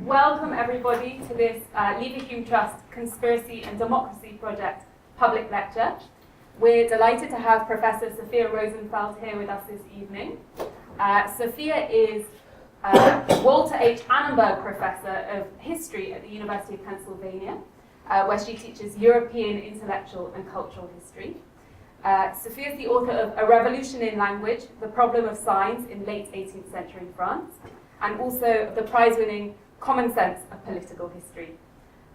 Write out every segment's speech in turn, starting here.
Welcome everybody to this Leverhulme Trust Conspiracy and Democracy Project public lecture. We're delighted to have Professor Sophia Rosenfeld here with us this evening. Sophia is Walter H. Annenberg Professor of History at the University of Pennsylvania, where she teaches European intellectual and cultural history. Sophia is the author of A Revolution in Language, The Problem of Signs in Late 18th Century France, and also the prize-winning Common Sense of Political History.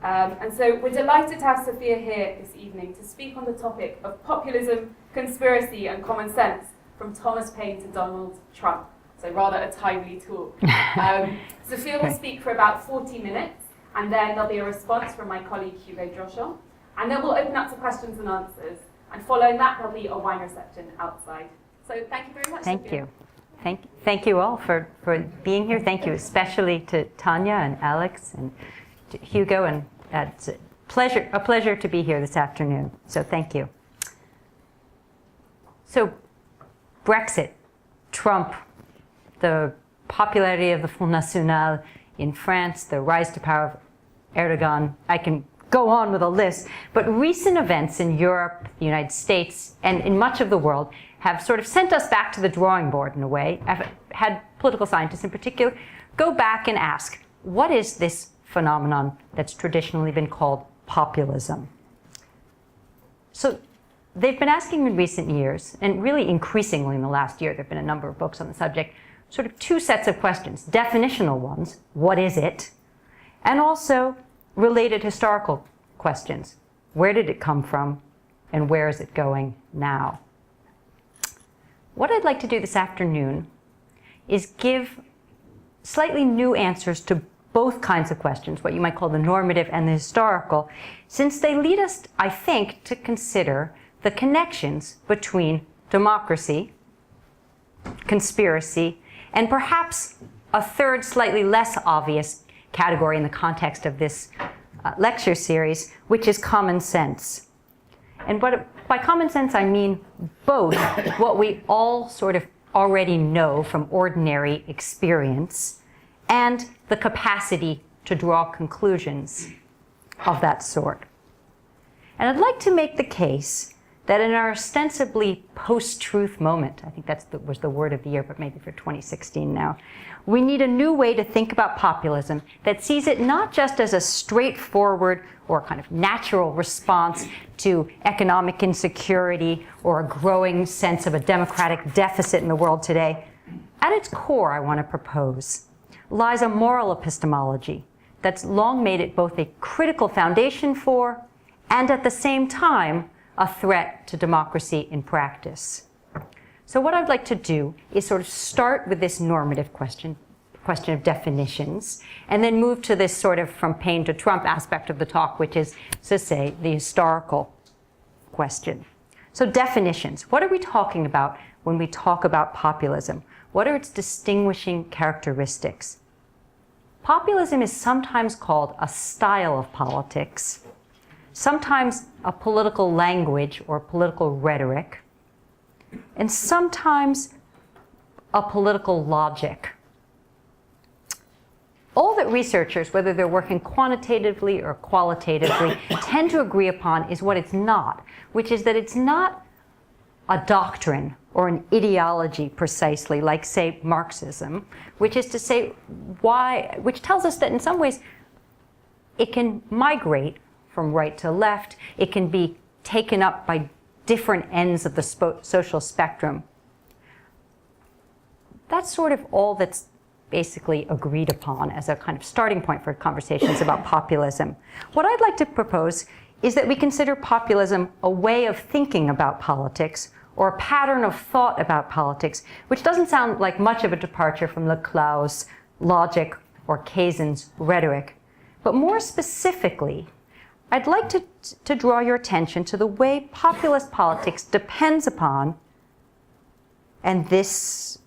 And so we're delighted to have Sophia here this evening to speak on the topic of populism, conspiracy, and common sense, from Thomas Paine to Donald Trump. So rather a timely talk. Sophia will speak for about 40 minutes, and then there'll be a response from my colleague Hugo Jochon, and then we'll open up to questions and answers. And following that, there'll be a wine reception outside. So thank you very much, Thank Sophia. you. Thank you all for being here. Thank you especially to Tanya and Alex and to Hugo, and it's a pleasure to be here this afternoon. So thank you. So Brexit, Trump, the popularity of the Front National in France, the rise to power of Erdogan. I can go on with a list, but recent events in Europe, the United States, and in much of the world have sort of sent us back to the drawing board in a way. I've had political scientists in particular go back and ask, what is this phenomenon that's traditionally been called populism? So they've been asking in recent years, and really increasingly in the last year, there have been a number of books on the subject, sort of two sets of questions. Definitional ones, what is it? And also related historical questions. Where did it come from, and where is it going now? What I'd like to do this afternoon is give slightly new answers to both kinds of questions, what you might call the normative and the historical, since they lead us, I think, to consider the connections between democracy, conspiracy, and perhaps a third, slightly less obvious category in the context of this lecture series, which is common sense. And by common sense, I mean both what we all sort of already know from ordinary experience and the capacity to draw conclusions of that sort. And I'd like to make the case that in our ostensibly post-truth moment, I think that was the word of the year, but maybe for 2016 now, we need a new way to think about populism that sees it not just as a straightforward or kind of natural response to economic insecurity or a growing sense of a democratic deficit in the world today. At its core, I want to propose, lies a moral epistemology that's long made it both a critical foundation for and at the same time a threat to democracy in practice. So what I'd like to do is sort of start with this normative question of definitions, and then move to this sort of from Paine to Trump aspect of the talk, which is, to say, the historical question. So definitions. What are we talking about when we talk about populism? What are its distinguishing characteristics? Populism is sometimes called a style of politics, sometimes a political language or political rhetoric, and sometimes a political logic. All that researchers, whether they're working quantitatively or qualitatively, tend to agree upon is what it's not, which is that it's not a doctrine or an ideology precisely, like, say, Marxism, which is to say which tells us that in some ways it can migrate from right to left, it can be taken up by different ends of the social spectrum. That's sort of all that's basically agreed upon as a kind of starting point for conversations about populism. What I'd like to propose is that we consider populism a way of thinking about politics, or a pattern of thought about politics, which doesn't sound like much of a departure from Laclau's logic or Kaysen's rhetoric. But more specifically, I'd like to draw your attention to the way populist politics depends upon, and this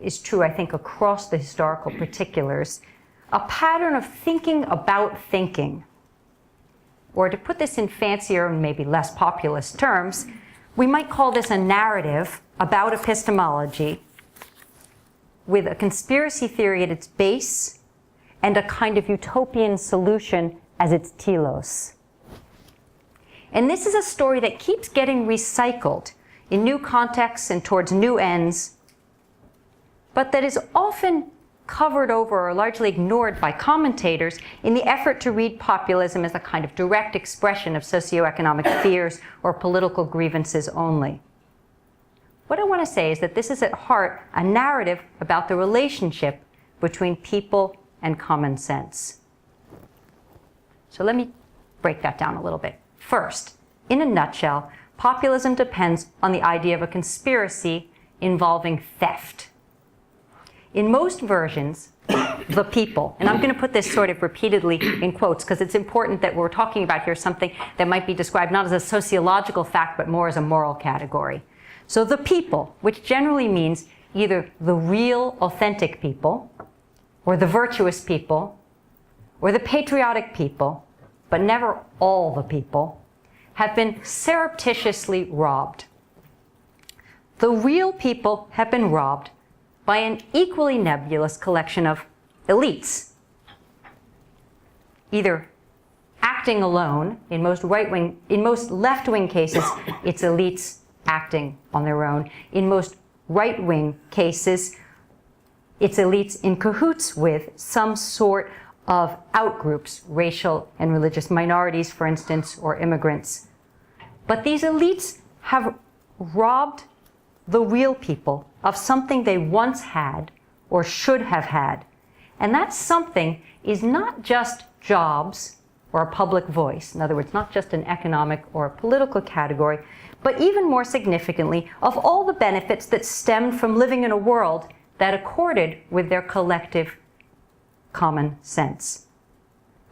is true, I think, across the historical particulars, a pattern of thinking about thinking. Or to put this in fancier and maybe less populist terms, we might call this a narrative about epistemology with a conspiracy theory at its base and a kind of utopian solution as its telos. And this is a story that keeps getting recycled in new contexts and towards new ends, but that is often covered over or largely ignored by commentators in the effort to read populism as a kind of direct expression of socioeconomic fears or political grievances only. What I want to say is that this is at heart a narrative about the relationship between people and common sense. So let me break that down a little bit. First, in a nutshell, populism depends on the idea of a conspiracy involving theft. In most versions, the people, and I'm going to put this sort of repeatedly in quotes because it's important that we're talking about here something that might be described not as a sociological fact but more as a moral category. So the people, which generally means either the real, authentic people, or the virtuous people, or the patriotic people, but never all the people, have been surreptitiously robbed. The real people have been robbed by an equally nebulous collection of elites, either acting alone. In most left-wing cases, it's elites acting on their own. In most right-wing cases, it's elites in cahoots with some sort of outgroups, racial and religious minorities, for instance, or immigrants. But these elites have robbed the real people of something they once had or should have had. And that something is not just jobs or a public voice. In other words, not just an economic or a political category, but even more significantly, of all the benefits that stemmed from living in a world that accorded with their collective common sense.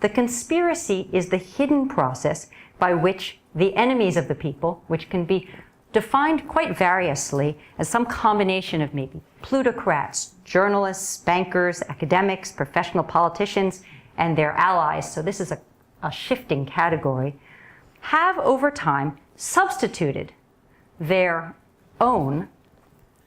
The conspiracy is the hidden process by which the enemies of the people, which can be defined quite variously as some combination of maybe plutocrats, journalists, bankers, academics, professional politicians, and their allies, so this is a shifting category, have over time substituted their own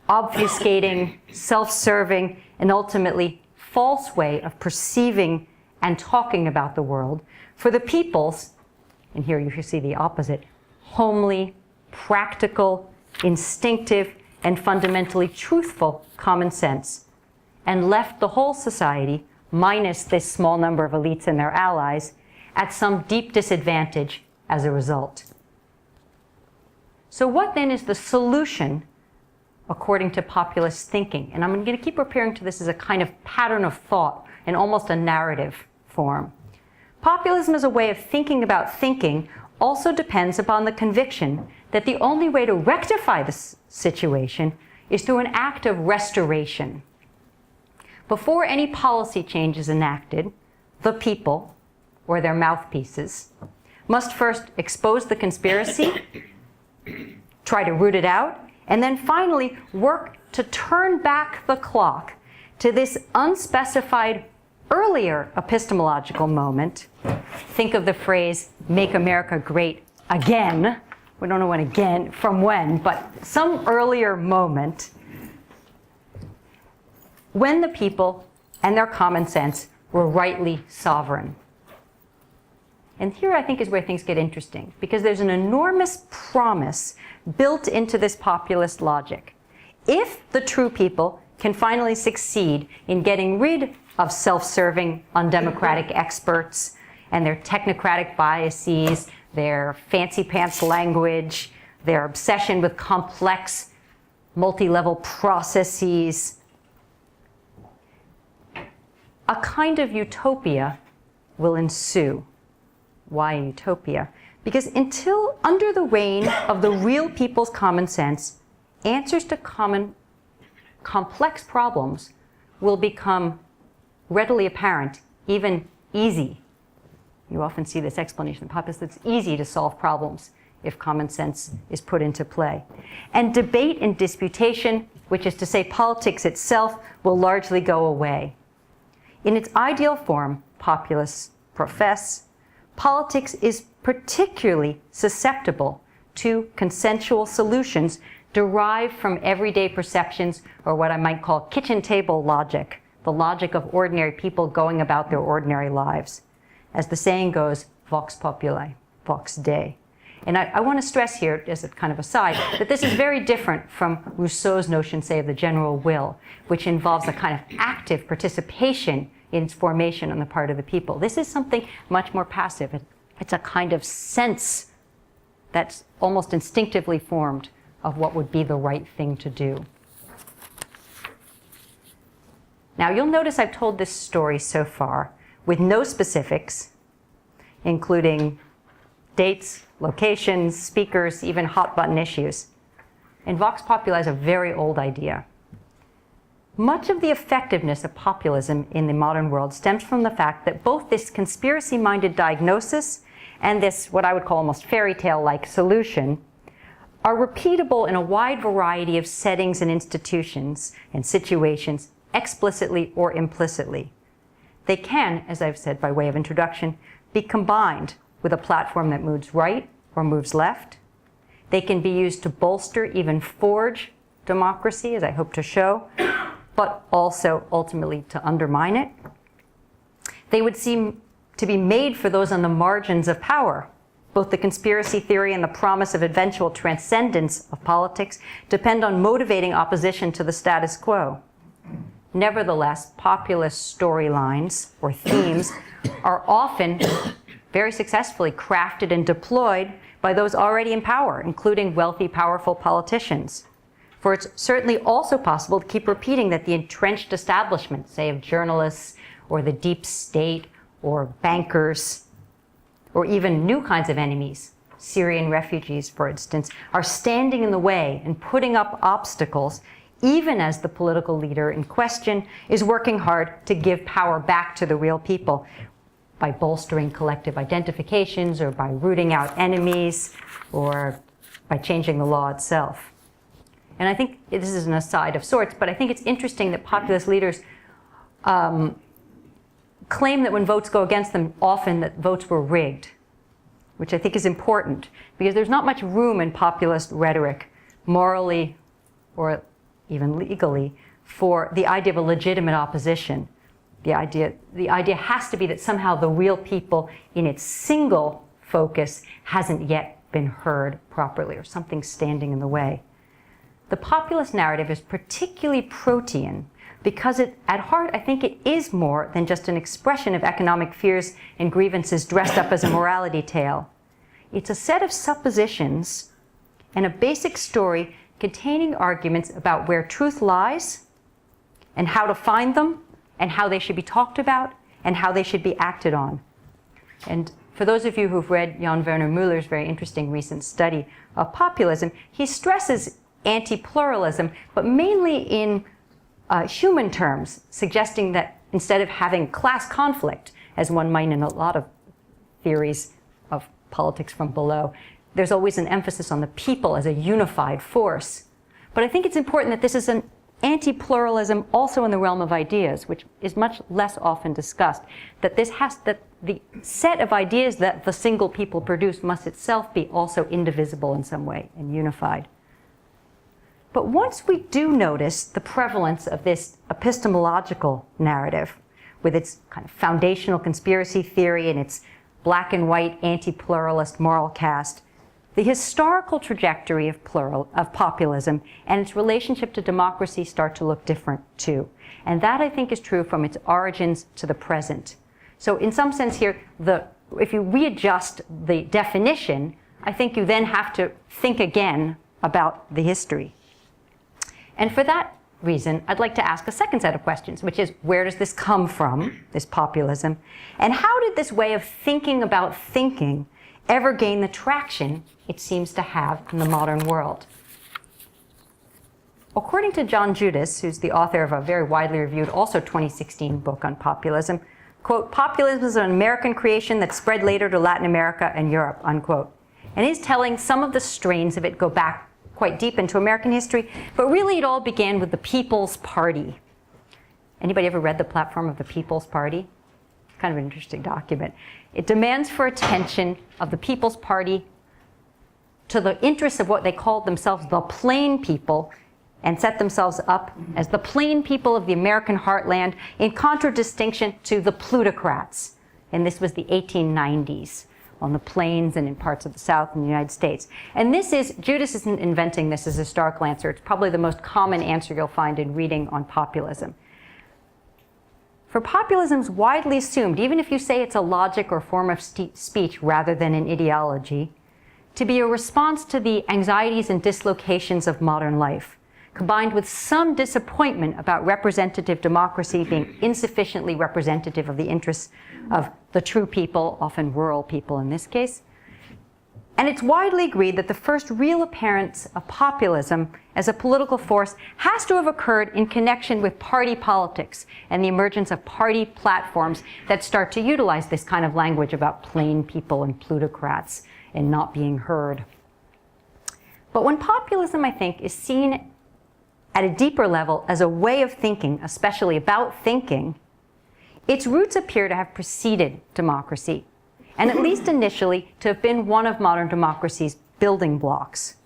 obfuscating, self-serving, and ultimately false way of perceiving and talking about the world for the people's, and here you see the opposite, homely, practical, instinctive, and fundamentally truthful common sense, and left the whole society, minus this small number of elites and their allies, at some deep disadvantage as a result. So what then is the solution according to populist thinking? And I'm going to keep referring to this as a kind of pattern of thought in almost a narrative form. Populism as a way of thinking about thinking also depends upon the conviction that the only way to rectify this situation is through an act of restoration. Before any policy change is enacted, the people, or their mouthpieces, must first expose the conspiracy, try to root it out, and then finally work to turn back the clock to this unspecified earlier epistemological moment. Think of the phrase, "Make America Great Again." We don't know when again, from when, but some earlier moment when the people and their common sense were rightly sovereign. And here I think is where things get interesting, because there's an enormous promise built into this populist logic. If the true people can finally succeed in getting rid of self-serving, undemocratic experts and their technocratic biases, their fancy pants language, their obsession with complex, multi-level processes, a kind of utopia will ensue. Why utopia? Because until under the reign of the real people's common sense, answers to common complex problems will become readily apparent, even easy. You often see this explanation in populists, it's easy to solve problems if common sense is put into play. And debate and disputation, which is to say politics itself, will largely go away. In its ideal form, populists profess, politics is particularly susceptible to consensual solutions derived from everyday perceptions, or what I might call kitchen table logic, the logic of ordinary people going about their ordinary lives. As the saying goes, vox populi, vox Dei. And I want to stress here, as a kind of aside, that this is very different from Rousseau's notion, say, of the general will, which involves a kind of active participation in its formation on the part of the people. This is something much more passive. It's a kind of sense that's almost instinctively formed of what would be the right thing to do. Now, you'll notice I've told this story so far with no specifics, including dates, locations, speakers, even hot-button issues. And vox populi is a very old idea. Much of the effectiveness of populism in the modern world stems from the fact that both this conspiracy-minded diagnosis and this, what I would call almost fairy tale-like solution, are repeatable in a wide variety of settings and institutions and situations, explicitly or implicitly. They can, as I've said by way of introduction, be combined with a platform that moves right or moves left. They can be used to bolster, even forge democracy, as I hope to show, but also ultimately to undermine it. They would seem to be made for those on the margins of power. Both the conspiracy theory and the promise of eventual transcendence of politics depend on motivating opposition to the status quo. Nevertheless, populist storylines or themes are often very successfully crafted and deployed by those already in power, including wealthy, powerful politicians. For it's certainly also possible to keep repeating that the entrenched establishment, say of journalists or the deep state or bankers, or even new kinds of enemies, Syrian refugees, for instance, are standing in the way and putting up obstacles, even as the political leader in question is working hard to give power back to the real people by bolstering collective identifications or by rooting out enemies or by changing the law itself. And I think this is an aside of sorts, but I think it's interesting that populist leaders claim that when votes go against them, often that votes were rigged, which I think is important because there's not much room in populist rhetoric, morally or even legally, for the idea of a legitimate opposition. The idea has to be that somehow the real people in its single focus hasn't yet been heard properly or something's standing in the way. The populist narrative is particularly protean because at heart, I think it is more than just an expression of economic fears and grievances dressed up as a morality tale. It's a set of suppositions and a basic story containing arguments about where truth lies and how to find them and how they should be talked about and how they should be acted on. And for those of you who've read Jan Werner Müller's very interesting recent study of populism, he stresses anti-pluralism, but mainly in human terms, suggesting that instead of having class conflict, as one might in a lot of theories of politics from below, there's always an emphasis on the people as a unified force. But I think it's important that this is an anti-pluralism also in the realm of ideas, which is much less often discussed, that the set of ideas that the single people produce must itself be also indivisible in some way and unified. But once we do notice the prevalence of this epistemological narrative with its kind of foundational conspiracy theory and its black and white anti-pluralist moral cast, the historical trajectory of populism and its relationship to democracy start to look different too. And that, I think, is true from its origins to the present. So in some sense here, if you readjust the definition, I think you then have to think again about the history. And for that reason, I'd like to ask a second set of questions, which is, where does this come from, this populism? And how did this way of thinking about thinking ever gain the traction it seems to have in the modern world? According to John Judas, who's the author of a very widely reviewed, also 2016 book on populism, quote, "Populism is an American creation that spread later to Latin America and Europe," unquote. And he's telling some of the strains of it go back quite deep into American history, but really it all began with the People's Party. Anybody ever read the platform of the People's Party? Kind of an interesting document. It demands for attention of the People's Party to the interests of what they called themselves the plain people and set themselves up as the plain people of the American heartland in contradistinction to the plutocrats. And this was the 1890s on the plains and in parts of the South in the United States. And this is, Judas isn't inventing this as a stark answer. It's probably the most common answer you'll find in reading on populism. For populism's widely assumed, even if you say it's a logic or form of speech rather than an ideology, to be a response to the anxieties and dislocations of modern life, combined with some disappointment about representative democracy being insufficiently representative of the interests of the true people, often rural people in this case. And it's widely agreed that the first real appearance of populism as a political force has to have occurred in connection with party politics and the emergence of party platforms that start to utilize this kind of language about plain people and plutocrats and not being heard. But when populism, I think, is seen at a deeper level as a way of thinking, especially about thinking, its roots appear to have preceded democracy, and at least initially to have been one of modern democracy's building blocks,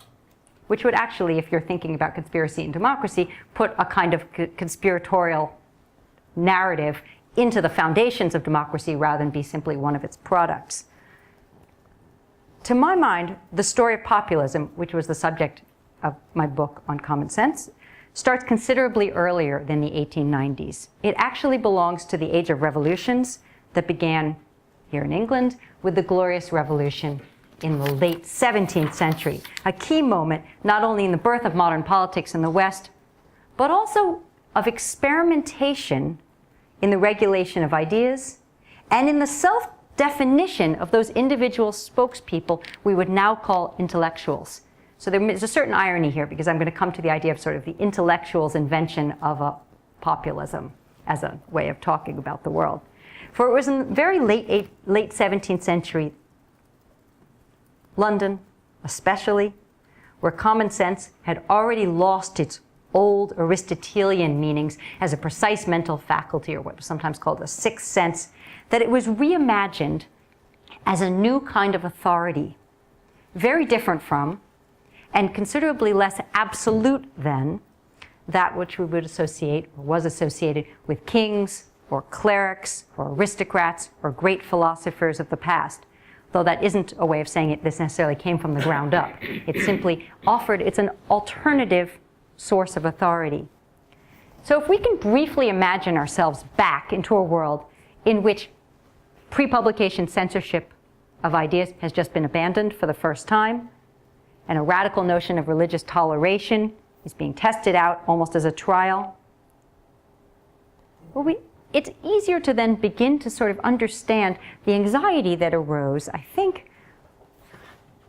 which would actually, if you're thinking about conspiracy and democracy, put a kind of conspiratorial narrative into the foundations of democracy rather than be simply one of its products. To my mind, the story of populism, which was the subject of my book on common sense, starts considerably earlier than the 1890s. It actually belongs to the age of revolutions that began here in England with the Glorious Revolution in the late 17th century, a key moment not only in the birth of modern politics in the West, but also of experimentation in the regulation of ideas and in the self-definition of those individual spokespeople we would now call intellectuals. So there is a certain irony here, because I'm going to come to the idea of sort of the intellectual's invention of a populism as a way of talking about the world. For it was in the very late 17th century, London especially, where common sense had already lost its old Aristotelian meanings as a precise mental faculty, or what was sometimes called a sixth sense, that it was reimagined as a new kind of authority, very different from and considerably less absolute than that which we would associate, or was associated, with kings, or clerics, or aristocrats, or great philosophers of the past. Though that isn't a way of saying it, this necessarily came from the ground up. It simply offered, it's an alternative source of authority. So if we can briefly imagine ourselves back into a world in which pre-publication censorship of ideas has just been abandoned for the first time, and a radical notion of religious toleration is being tested out almost as a trial, well, it's easier to then begin to sort of understand the anxiety that arose, I think,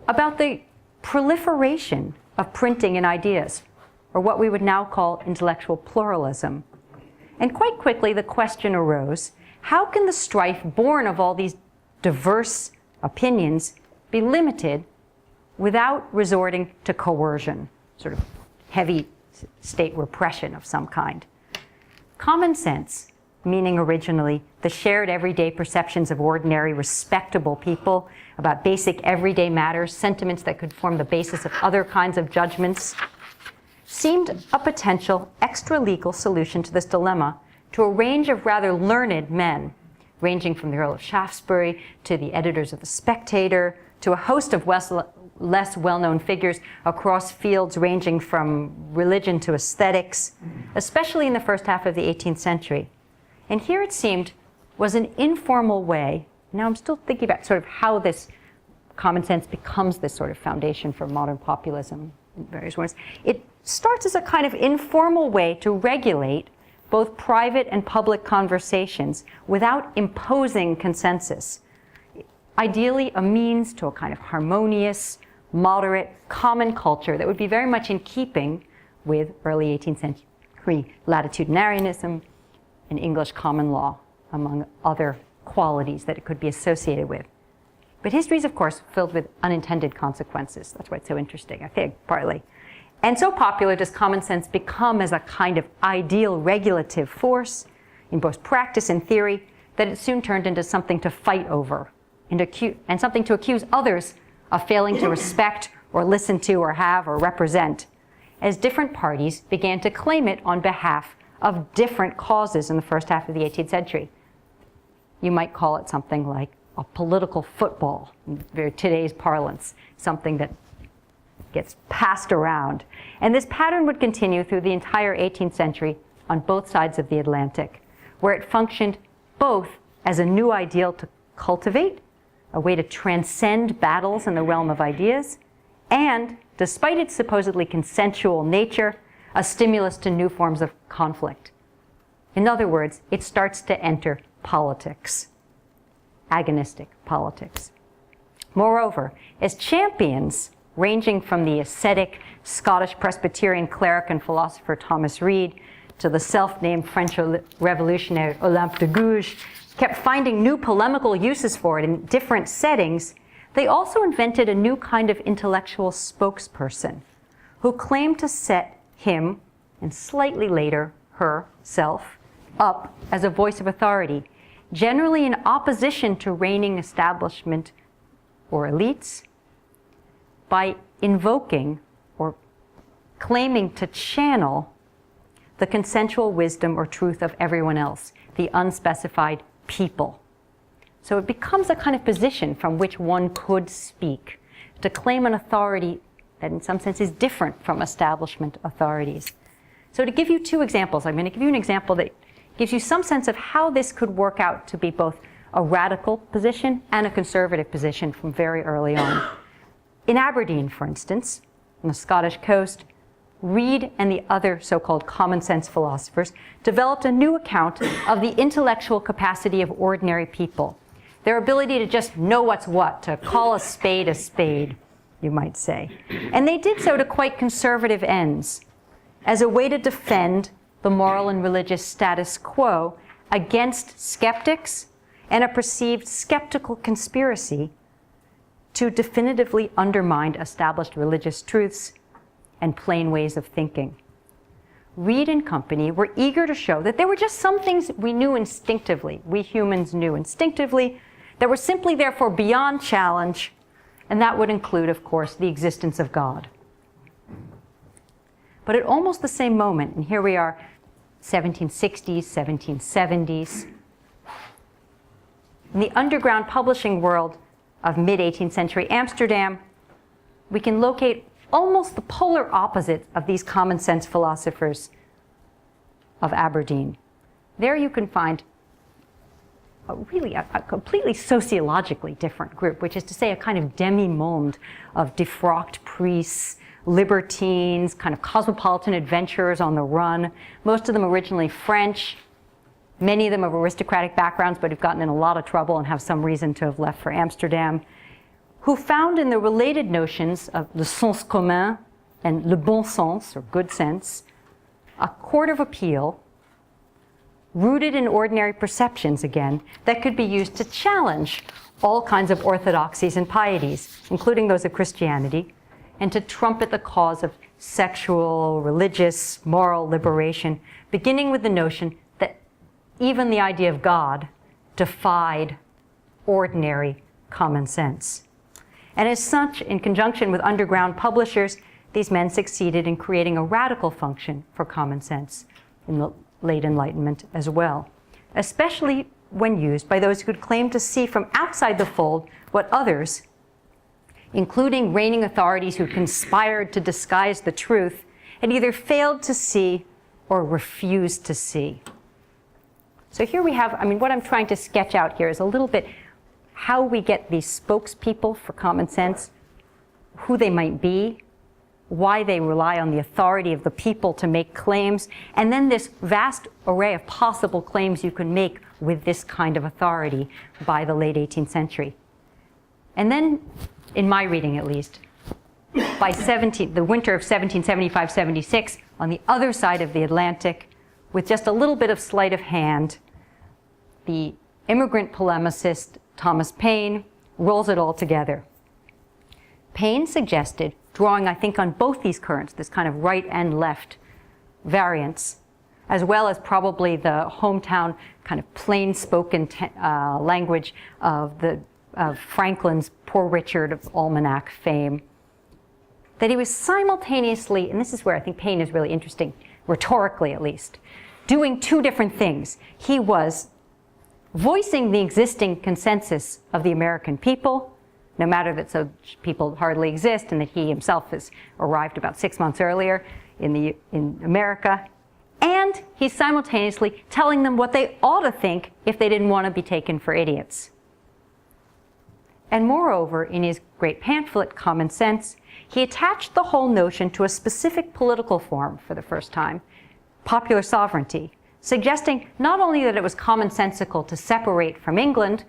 about the proliferation of printing and ideas, or what we would now call intellectual pluralism. And quite quickly the question arose, how can the strife born of all these diverse opinions be limited without resorting to coercion, sort of heavy state repression of some kind? Common sense, meaning originally the shared everyday perceptions of ordinary, respectable people about basic everyday matters, sentiments that could form the basis of other kinds of judgments, seemed a potential extra-legal solution to this dilemma to a range of rather learned men, ranging from the Earl of Shaftesbury to the editors of The Spectator, to a host of less well-known figures across fields ranging from religion to aesthetics, especially in the first half of the 18th century. And here it seemed was an informal way. Now I'm still thinking about sort of how this common sense becomes this sort of foundation for modern populism in various ways. It starts as a kind of informal way to regulate both private and public conversations without imposing consensus. Ideally, a means to a kind of harmonious, moderate, common culture that would be very much in keeping with early 18th century latitudinarianism and English common law, among other qualities that it could be associated with. But history is, of course, filled with unintended consequences. That's why it's so interesting, I think, partly. And so popular does common sense become as a kind of ideal regulative force in both practice and theory that it soon turned into something to fight over and something to accuse others of failing to respect or listen to or have or represent. as different parties began to claim it on behalf of different causes in the first half of the 18th century. You might call it something like a political football, in today's parlance, something that gets passed around. And this pattern would continue through the entire 18th century on both sides of the Atlantic, where it functioned both as a new ideal to cultivate, a way to transcend battles in the realm of ideas, and, despite its supposedly consensual nature, a stimulus to new forms of conflict. In other words, it starts to enter politics, agonistic politics. Moreover, as champions, ranging from the ascetic Scottish Presbyterian cleric and philosopher Thomas Reid to the self-named French revolutionary Olympe de Gouges, kept finding new polemical uses for it in different settings, they also invented a new kind of intellectual spokesperson who claimed to set him, and slightly later herself, up as a voice of authority, generally in opposition to reigning establishment or elites, by invoking or claiming to channel the consensual wisdom or truth of everyone else, the unspecified people. So it becomes a kind of position from which one could speak, to claim an authority that in some sense is different from establishment authorities. So to give you two examples, I'm going to give you an example that gives you some sense of how this could work out to be both a radical position and a conservative position from very early on. In Aberdeen, for instance, on the Scottish coast, Reid and the other so-called common sense philosophers developed a new account of the intellectual capacity of ordinary people, their ability to just know what's what, to call a spade, you might say. And they did so to quite conservative ends, as a way to defend the moral and religious status quo against skeptics and a perceived skeptical conspiracy to definitively undermine established religious truths and plain ways of thinking. Reid and company were eager to show that there were just some things we knew instinctively, we humans knew instinctively, that were simply therefore beyond challenge, and that would include, of course, the existence of God. But at almost the same moment, and here we are, 1760s, 1770s, in the underground publishing world of mid-18th century Amsterdam, we can locate almost the polar opposite of these common sense philosophers of Aberdeen. There you can find a completely sociologically different group, which is to say a kind of demi-monde of defrocked priests, libertines, kind of cosmopolitan adventurers on the run, most of them originally French, many of them of aristocratic backgrounds but have gotten in a lot of trouble and have some reason to have left for Amsterdam, who found in the related notions of le sens commun and le bon sens, or good sense, a court of appeal rooted in ordinary perceptions again that could be used to challenge all kinds of orthodoxies and pieties, including those of Christianity, and to trumpet the cause of sexual, religious, moral liberation, beginning with the notion that even the idea of God defied ordinary common sense. And as such, in conjunction with underground publishers, these men succeeded in creating a radical function for common sense in the late Enlightenment as well, especially when used by those who could claim to see from outside the fold what others, including reigning authorities who conspired to disguise the truth, had either failed to see or refused to see. So here we have, what I'm trying to sketch out here is a little bit how we get these spokespeople for common sense, who they might be, why they rely on the authority of the people to make claims, and then this vast array of possible claims you can make with this kind of authority by the late 18th century. And then, in my reading at least, by the winter of 1775-76, on the other side of the Atlantic, with just a little bit of sleight of hand, the immigrant polemicist Thomas Paine rolls it all together. Paine suggested, drawing, I think, on both these currents, this kind of right and left variants, as well as probably the hometown kind of plain-spoken language of Franklin's Poor Richard of Almanac fame, that he was simultaneously, and this is where I think Paine is really interesting, rhetorically at least, doing two different things. He was voicing the existing consensus of the American people, no matter that such people hardly exist and that he himself has arrived about 6 months earlier in America, and he's simultaneously telling them what they ought to think if they didn't want to be taken for idiots. And moreover, in his great pamphlet, Common Sense, he attached the whole notion to a specific political form for the first time, popular sovereignty, suggesting not only that it was commonsensical to separate from England,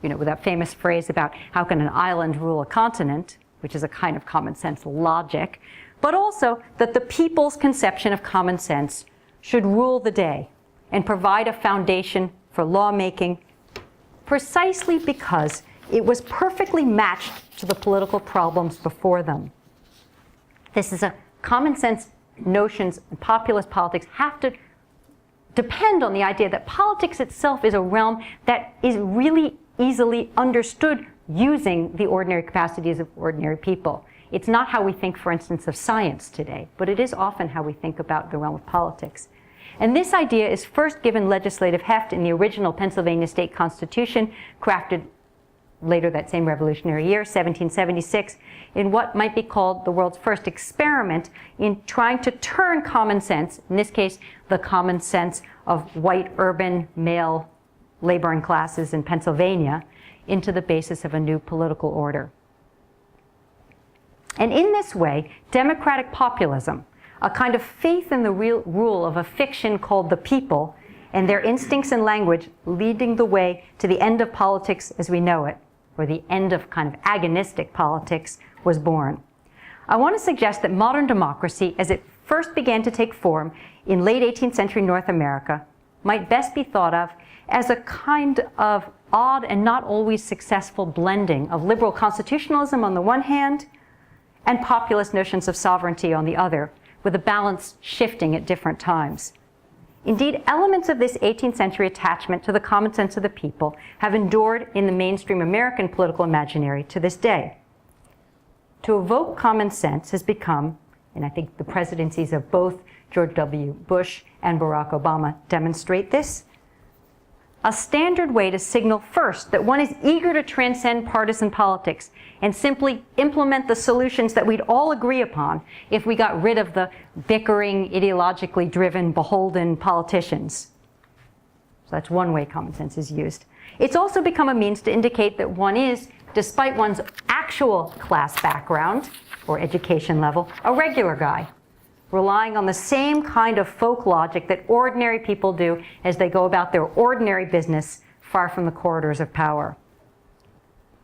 with that famous phrase about how can an island rule a continent, which is a kind of common sense logic, but also that the people's conception of common sense should rule the day and provide a foundation for lawmaking precisely because it was perfectly matched to the political problems before them. This is a common sense notions and populist politics have to depend on the idea that politics itself is a realm that is really easily understood using the ordinary capacities of ordinary people. It's not how we think, for instance, of science today, but it is often how we think about the realm of politics. And this idea is first given legislative heft in the original Pennsylvania State Constitution, crafted later that same revolutionary year, 1776, in what might be called the world's first experiment in trying to turn common sense, in this case, the common sense of white, urban, male laboring classes in Pennsylvania, into the basis of a new political order. And in this way, democratic populism, a kind of faith in the real rule of a fiction called the people, and their instincts and language leading the way to the end of politics as we know it, or the end of kind of agonistic politics, was born. I want to suggest that modern democracy, as it first began to take form in late 18th century North America, might best be thought of as a kind of odd and not always successful blending of liberal constitutionalism on the one hand and populist notions of sovereignty on the other, with the balance shifting at different times. Indeed, elements of this 18th century attachment to the common sense of the people have endured in the mainstream American political imaginary to this day. To evoke common sense has become, and I think the presidencies of both George W. Bush and Barack Obama demonstrate this, a standard way to signal first that one is eager to transcend partisan politics and simply implement the solutions that we'd all agree upon if we got rid of the bickering, ideologically driven, beholden politicians. So that's one way common sense is used. It's also become a means to indicate that one is, despite one's actual class background or education level, a regular guy, relying on the same kind of folk logic that ordinary people do as they go about their ordinary business far from the corridors of power.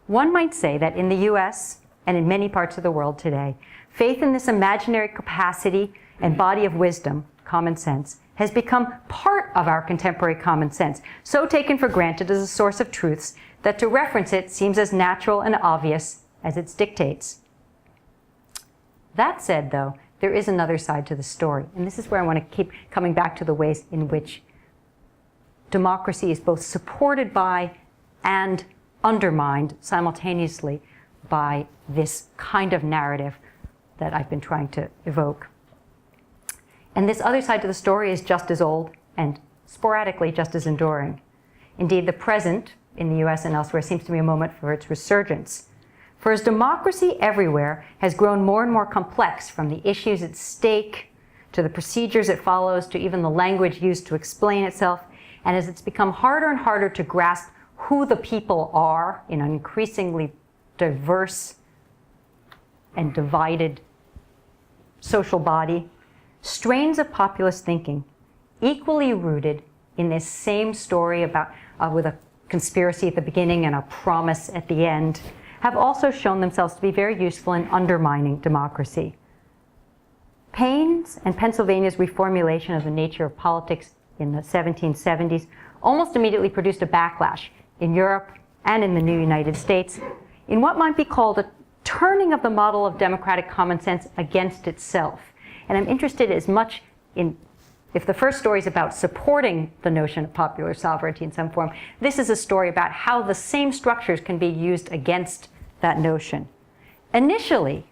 One might say that in the US and in many parts of the world today, faith in this imaginary capacity and body of wisdom, common sense, has become part of our contemporary common sense, so taken for granted as a source of truths that to reference it seems as natural and obvious as its dictates. That said, though, there is another side to the story, and this is where I want to keep coming back to the ways in which democracy is both supported by and undermined simultaneously by this kind of narrative that I've been trying to evoke. And this other side to the story is just as old and sporadically just as enduring. Indeed, the present in the US and elsewhere seems to be a moment for its resurgence. For as democracy everywhere has grown more and more complex, from the issues at stake to the procedures it follows to even the language used to explain itself, and as it's become harder and harder to grasp who the people are in an increasingly diverse and divided social body, strains of populist thinking, equally rooted in this same story about with a conspiracy at the beginning and a promise at the end, have also shown themselves to be very useful in undermining democracy. Paine's and Pennsylvania's reformulation of the nature of politics in the 1770s almost immediately produced a backlash in Europe and in the new United States in what might be called a turning of the model of democratic common sense against itself. And I'm interested as much in, if the first story is about supporting the notion of popular sovereignty in some form, this is a story about how the same structures can be used against that notion. Initially,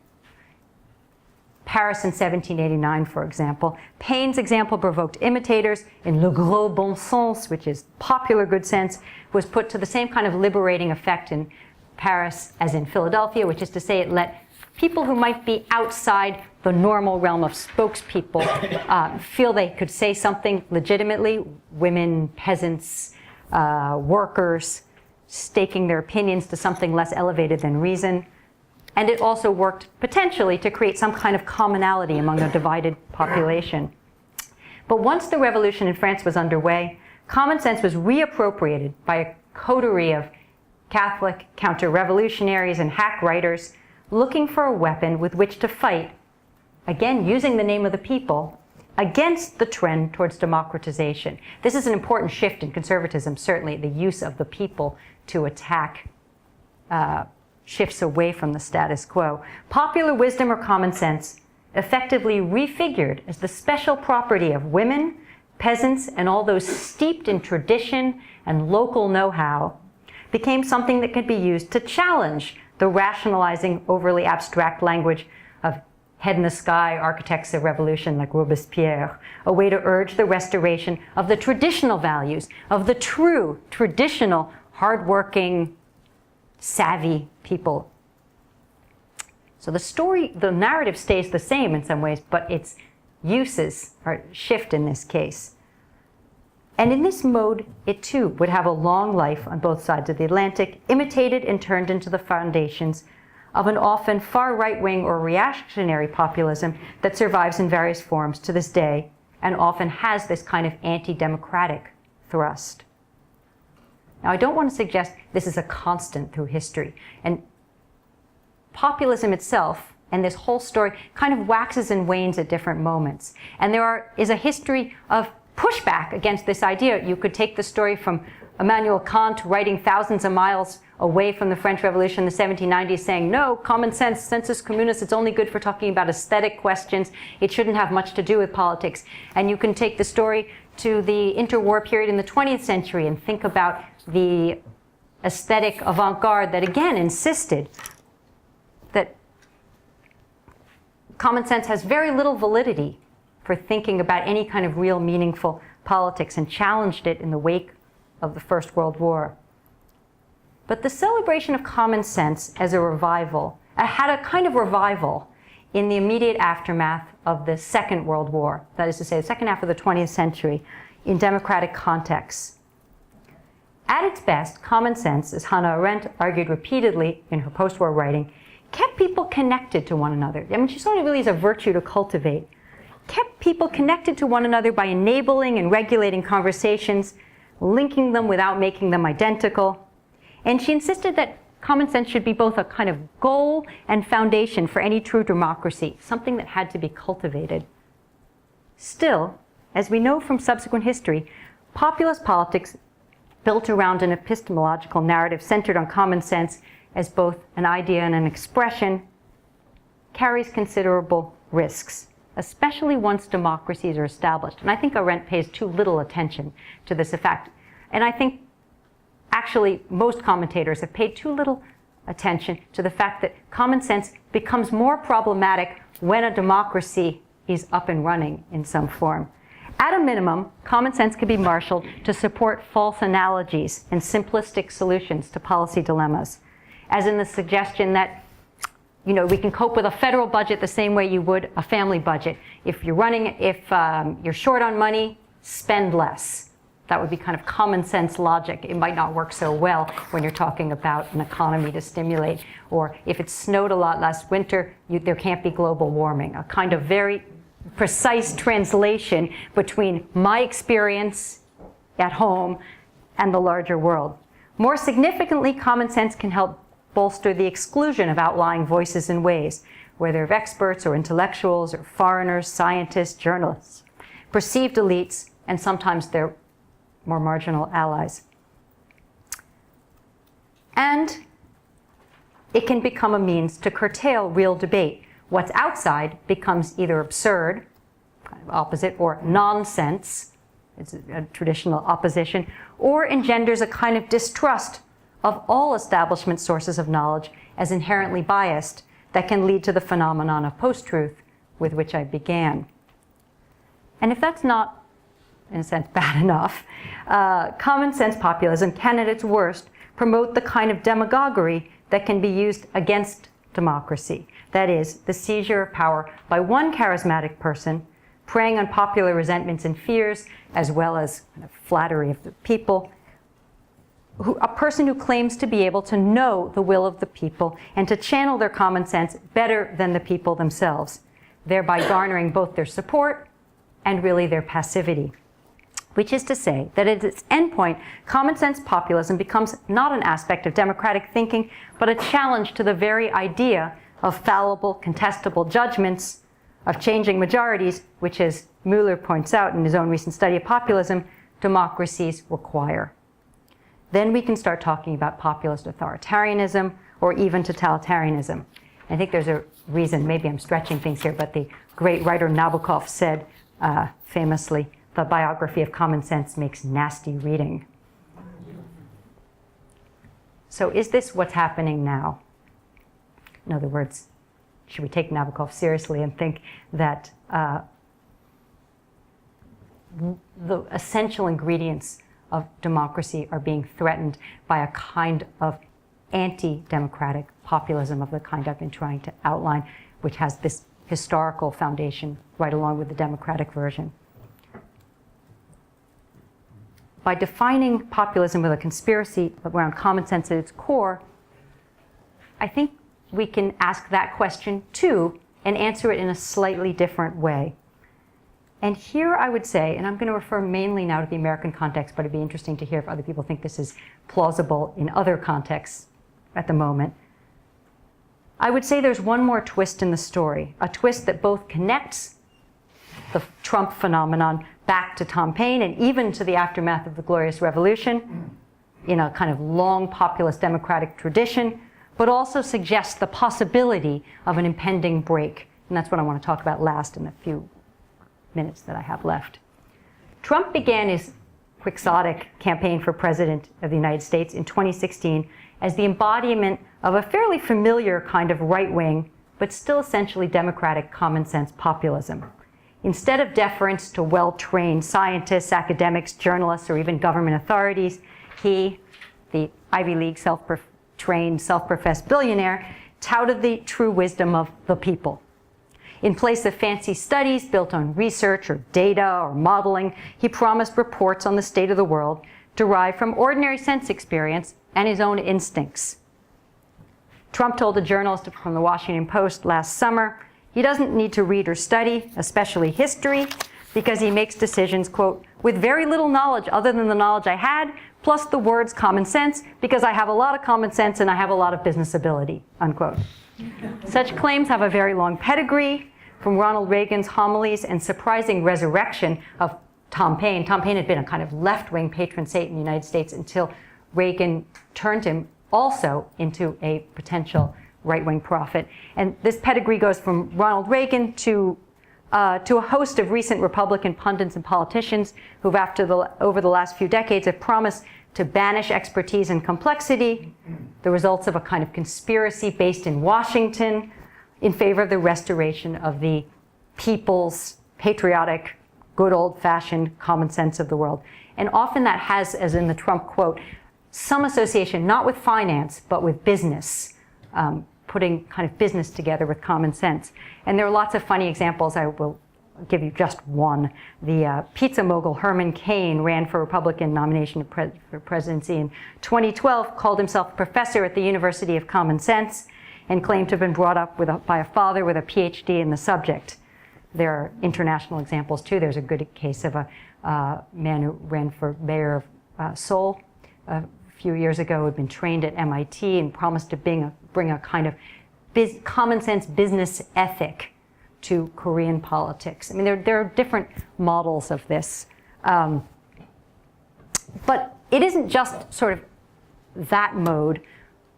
Paris in 1789, for example. Paine's example provoked imitators, and le gros bon sens, which is popular good sense, was put to the same kind of liberating effect in Paris as in Philadelphia, which is to say it let people who might be outside the normal realm of spokespeople feel they could say something legitimately. Women, peasants, workers, staking their opinions to something less elevated than reason. And it also worked potentially to create some kind of commonality among a divided population. But once the revolution in France was underway, common sense was reappropriated by a coterie of Catholic counter-revolutionaries and hack writers looking for a weapon with which to fight, again using the name of the people, against the trend towards democratization. This is an important shift in conservatism, certainly the use of the people to attack shifts away from the status quo. Popular wisdom or common sense, effectively refigured as the special property of women, peasants, and all those steeped in tradition and local know-how, became something that could be used to challenge the rationalizing, overly abstract language of head-in-the-sky architects of revolution like Robespierre, a way to urge the restoration of the traditional values, of the true, traditional, hardworking, savvy people. So the narrative stays the same in some ways, but its uses are shift in this case. And in this mode, it too would have a long life on both sides of the Atlantic, imitated and turned into the foundations of an often far right-wing or reactionary populism that survives in various forms to this day and often has this kind of anti-democratic thrust. Now, I don't want to suggest this is a constant through history. And populism itself and this whole story kind of waxes and wanes at different moments. And there is a history of pushback against this idea. You could take the story from Immanuel Kant writing thousands of miles away from the French Revolution in the 1790s saying, no, common sense, sensus communis, it's only good for talking about aesthetic questions. It shouldn't have much to do with politics. And you can take the story to the interwar period in the 20th century and think about the aesthetic avant-garde that again insisted that common sense has very little validity for thinking about any kind of real meaningful politics and challenged it in the wake of the First World War. But the celebration of common sense as a revival had a kind of revival in the immediate aftermath of the Second World War, that is to say, the second half of the 20th century, in democratic contexts. At its best, common sense, as Hannah Arendt argued repeatedly in her post-war writing, kept people connected to one another. I mean, she saw it really as a virtue to cultivate. Kept people connected to one another by enabling and regulating conversations, linking them without making them identical. And she insisted that common sense should be both a kind of goal and foundation for any true democracy, something that had to be cultivated. Still, as we know from subsequent history, populist politics built around an epistemological narrative centered on common sense as both an idea and an expression carries considerable risks, especially once democracies are established. And I think Arendt pays too little attention to this effect. And I think actually most commentators have paid too little attention to the fact that common sense becomes more problematic when a democracy is up and running in some form. At a minimum, common sense can be marshaled to support false analogies and simplistic solutions to policy dilemmas, as in the suggestion that we can cope with a federal budget the same way you would a family budget. If you're short on money, spend less. That would be kind of common sense logic. It might not work so well when you're talking about an economy to stimulate. Or if it snowed a lot last winter, there can't be global warming. A kind of very precise translation between my experience at home and the larger world. More significantly, common sense can help bolster the exclusion of outlying voices and ways, whether of experts or intellectuals or foreigners, scientists, journalists, perceived elites, and sometimes their more marginal allies. And it can become a means to curtail real debate. What's outside becomes either absurd, kind of opposite, or nonsense, it's a traditional opposition, or engenders a kind of distrust of all establishment sources of knowledge as inherently biased that can lead to the phenomenon of post-truth with which I began. And if that's not, in a sense, bad enough, common sense populism can, at its worst, promote the kind of demagoguery that can be used against democracy. That is, the seizure of power by one charismatic person, preying on popular resentments and fears, as well as kind of flattery of the people, a person who claims to be able to know the will of the people and to channel their common sense better than the people themselves, thereby garnering both their support and really their passivity. Which is to say that at its endpoint, common sense populism becomes not an aspect of democratic thinking, but a challenge to the very idea of fallible, contestable judgments, of changing majorities, which, as Mueller points out in his own recent study of populism, democracies require. Then we can start talking about populist authoritarianism or even totalitarianism. I think there's a reason, maybe I'm stretching things here, but the great writer Nabokov said famously, "The biography of common sense makes nasty reading." So is this what's happening now? In other words, should we take Nabokov seriously and think that the essential ingredients of democracy are being threatened by a kind of anti-democratic populism of the kind I've been trying to outline, which has this historical foundation right along with the democratic version? By defining populism with a conspiracy around common sense at its core, I think we can ask that question too and answer it in a slightly different way. And here I would say, and I'm going to refer mainly now to the American context, but it'd be interesting to hear if other people think this is plausible in other contexts at the moment. I would say there's one more twist in the story, a twist that both connects the Trump phenomenon back to Tom Paine and even to the aftermath of the Glorious Revolution in a kind of long populist democratic tradition, but also suggests the possibility of an impending break. And that's what I want to talk about last in the few minutes that I have left. Trump began his quixotic campaign for president of the United States in 2016 as the embodiment of a fairly familiar kind of right-wing, but still essentially democratic common sense populism. Instead of deference to well-trained scientists, academics, journalists, or even government authorities, he, the Ivy League self-trained, self-professed billionaire, touted the true wisdom of the people. In place of fancy studies built on research or data or modeling, he promised reports on the state of the world derived from ordinary sense experience and his own instincts. Trump told a journalist from the Washington Post last summer he doesn't need to read or study, especially history, because he makes decisions, quote, with very little knowledge other than the knowledge I had, plus the words common sense, because I have a lot of common sense and I have a lot of business ability, unquote. Such claims have a very long pedigree, from Ronald Reagan's homilies and surprising resurrection of Tom Paine. Tom Paine had been a kind of left-wing patron saint in the United States until Reagan turned him also into a potential right-wing prophet. And this pedigree goes from Ronald Reagan to a host of recent Republican pundits and politicians who've, over the last few decades, have promised to banish expertise and complexity, the results of a kind of conspiracy based in Washington, in favor of the restoration of the people's patriotic, good old-fashioned common sense of the world. And often that has, as in the Trump quote, some association, not with finance, but with business, putting kind of business together with common sense. And there are lots of funny examples. I will give you just one. The pizza mogul Herman Cain ran for Republican nomination for presidency in 2012, called himself a professor at the University of Common Sense, and claimed to have been brought up by a father with a PhD in the subject. There are international examples too. There's a good case of a man who ran for mayor of Seoul a few years ago, who had been trained at MIT and promised to bring a kind of common sense business ethic to Korean politics. I mean, there are different models of this. But it isn't just sort of that mode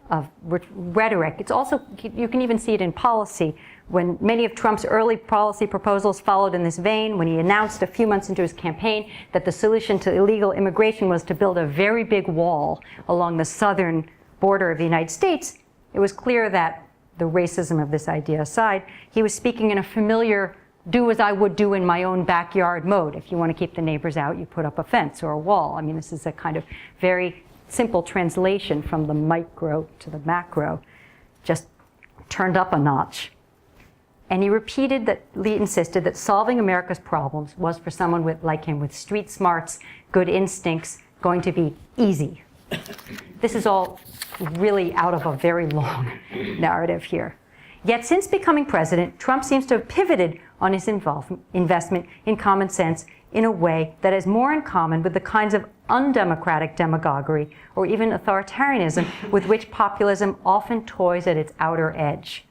of rhetoric. It's also, you can even see it in policy. When many of Trump's early policy proposals followed in this vein, when he announced a few months into his campaign that the solution to illegal immigration was to build a very big wall along the southern border of the United States, it was clear that the racism of this idea aside, he was speaking in a familiar do as I would do in my own backyard mode. If you want to keep the neighbors out, you put up a fence or a wall. I mean, this is a kind of very simple translation from the micro to the macro, just turned up a notch. And he repeatedly insisted that solving America's problems was for someone like him with street smarts, good instincts, going to be easy. This is all really out of a very long narrative here. Yet since becoming president, Trump seems to have pivoted on his investment in common sense in a way that has more in common with the kinds of undemocratic demagoguery or even authoritarianism with which populism often toys at its outer edge.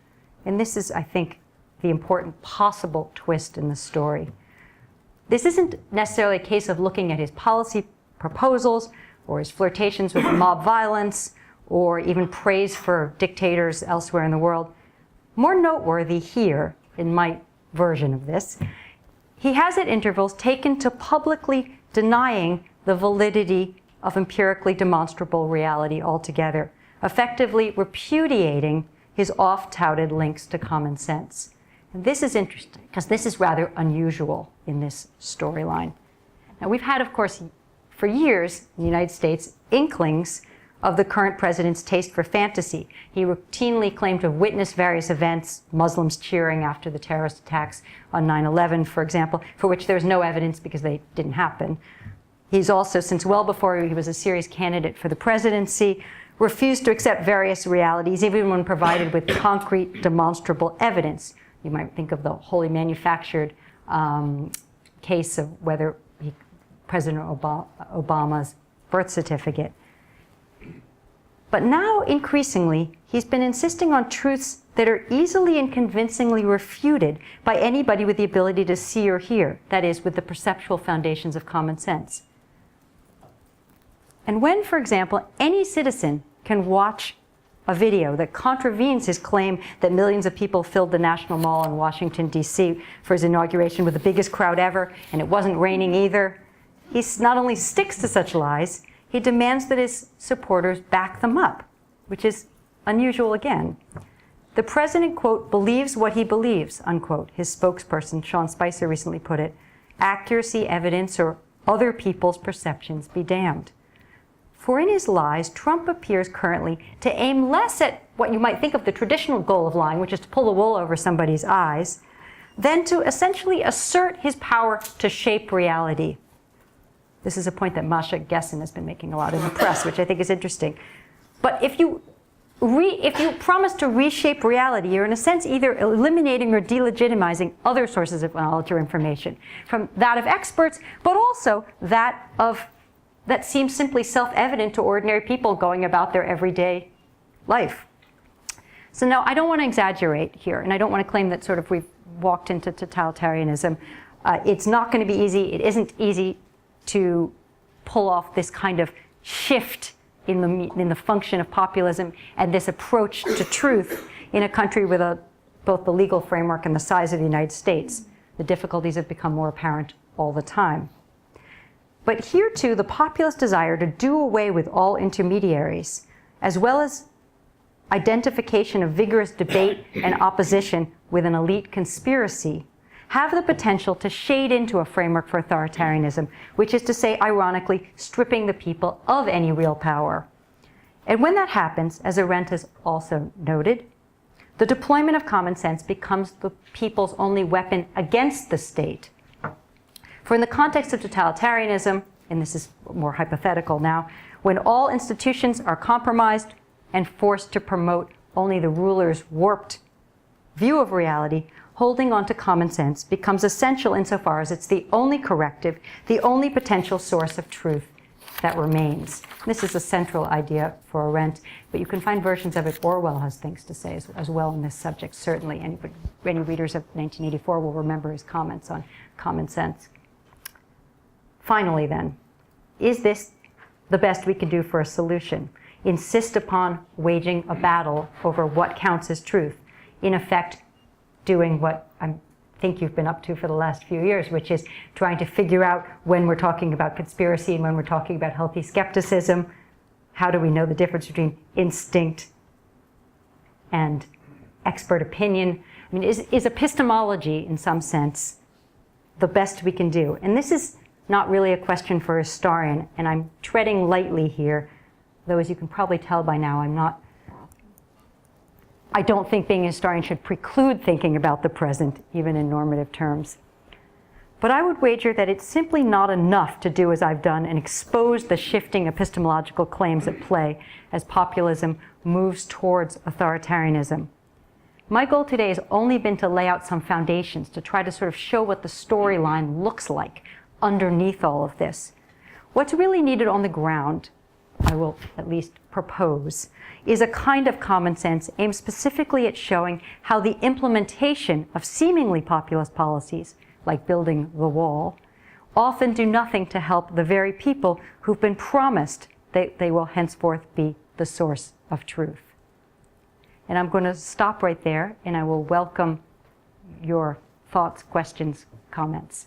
And this is, I think, the important possible twist in the story. This isn't necessarily a case of looking at his policy proposals or his flirtations with mob violence or even praise for dictators elsewhere in the world. More noteworthy here, in my version of this, he has at intervals taken to publicly denying the validity of empirically demonstrable reality altogether, effectively repudiating his oft-touted links to common sense. And this is interesting, because this is rather unusual in this storyline. Now, we've had, of course, for years in the United States, inklings of the current president's taste for fantasy. He routinely claimed to have witnessed various events, Muslims cheering after the terrorist attacks on 9/11, for example, for which there's no evidence because they didn't happen. He's also, since well before he was a serious candidate for the presidency, refused to accept various realities, even when provided with concrete, demonstrable evidence. You might think of the wholly manufactured case of whether President Obama's birth certificate. But now, increasingly, he's been insisting on truths that are easily and convincingly refuted by anybody with the ability to see or hear, that is, with the perceptual foundations of common sense. And when, for example, any citizen can watch a video that contravenes his claim that millions of people filled the National Mall in Washington, D.C. for his inauguration with the biggest crowd ever, and it wasn't raining either, he not only sticks to such lies, he demands that his supporters back them up, which is unusual again. The president, quote, believes what he believes, unquote, his spokesperson, Sean Spicer, recently put it. Accuracy, evidence, or other people's perceptions be damned. For in his lies, Trump appears currently to aim less at what you might think of the traditional goal of lying, which is to pull the wool over somebody's eyes, than to essentially assert his power to shape reality. This is a point that Masha Gessen has been making a lot in the press, which I think is interesting. But if you promise to reshape reality, you're in a sense either eliminating or delegitimizing other sources of knowledge or information, from that of experts, but also that seems simply self-evident to ordinary people going about their everyday life. So now, I don't want to exaggerate here, and I don't want to claim that sort of we've walked into totalitarianism. It's not going to be easy. It isn't easy to pull off this kind of shift in the function of populism and this approach to truth in a country with both the legal framework and the size of the United States. The difficulties have become more apparent all the time. But here, too, the populist desire to do away with all intermediaries, as well as identification of vigorous debate and opposition with an elite conspiracy, have the potential to shade into a framework for authoritarianism, which is to say, ironically, stripping the people of any real power. And when that happens, as Arendt has also noted, the deployment of common sense becomes the people's only weapon against the state. For in the context of totalitarianism, and this is more hypothetical now, when all institutions are compromised and forced to promote only the ruler's warped view of reality, holding on to common sense becomes essential insofar as it's the only corrective, the only potential source of truth that remains. This is a central idea for Arendt, but you can find versions of it. Orwell has things to say as well on this subject, certainly. Any readers of 1984 will remember his comments on common sense. Finally, then, is this the best we can do for a solution? Insist upon waging a battle over what counts as truth, in effect, doing what I think you've been up to for the last few years, which is trying to figure out when we're talking about conspiracy and when we're talking about healthy skepticism, how do we know the difference between instinct and expert opinion. I mean, is epistemology, in some sense, the best we can do? And this is not really a question for a historian, and I'm treading lightly here, though as you can probably tell by now, I don't think being a historian should preclude thinking about the present, even in normative terms. But I would wager that it's simply not enough to do as I've done and expose the shifting epistemological claims at play as populism moves towards authoritarianism. My goal today has only been to lay out some foundations, to try to sort of show what the storyline looks like underneath all of this. What's really needed on the ground, I will at least propose, is a kind of common sense aimed specifically at showing how the implementation of seemingly populist policies, like building the wall, often do nothing to help the very people who've been promised that they will henceforth be the source of truth. And I'm going to stop right there, and I will welcome your thoughts, questions, comments.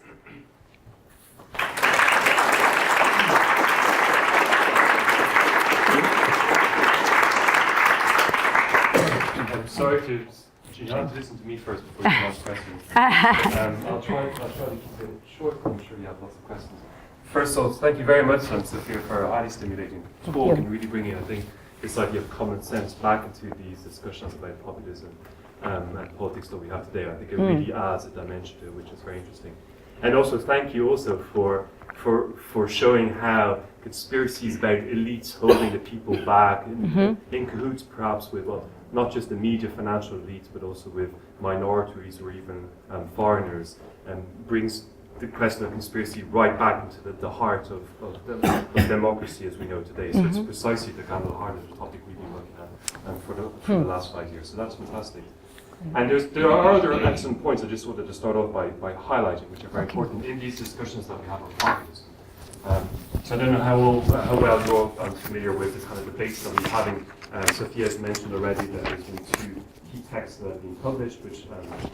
I'm sorry to, you have to listen to me first before you ask questions. I'll try to keep it short, I'm sure you have lots of questions. First of all, thank you very much, Sophia, for a highly stimulating talk and really bringing, I think, this idea of common sense back into these discussions about populism and politics that we have today. I think it really adds a dimension to it, which is very interesting. And also, thank you also for showing how conspiracies about elites holding the people back in cahoots perhaps with, well, not just the media financial elites, but also with minorities or even foreigners, brings the question of conspiracy right back into the heart of democracy as we know today. So it's precisely the kind of heart of the topic we've been looking at for the last 5 years. So that's fantastic. And there are other excellent points I just wanted to start off by highlighting, which are very important in these discussions that we have on populism. So I don't know how well you're familiar with the kind of debates that we're having. Sophia has mentioned already that there's been 2 key texts that have been published, which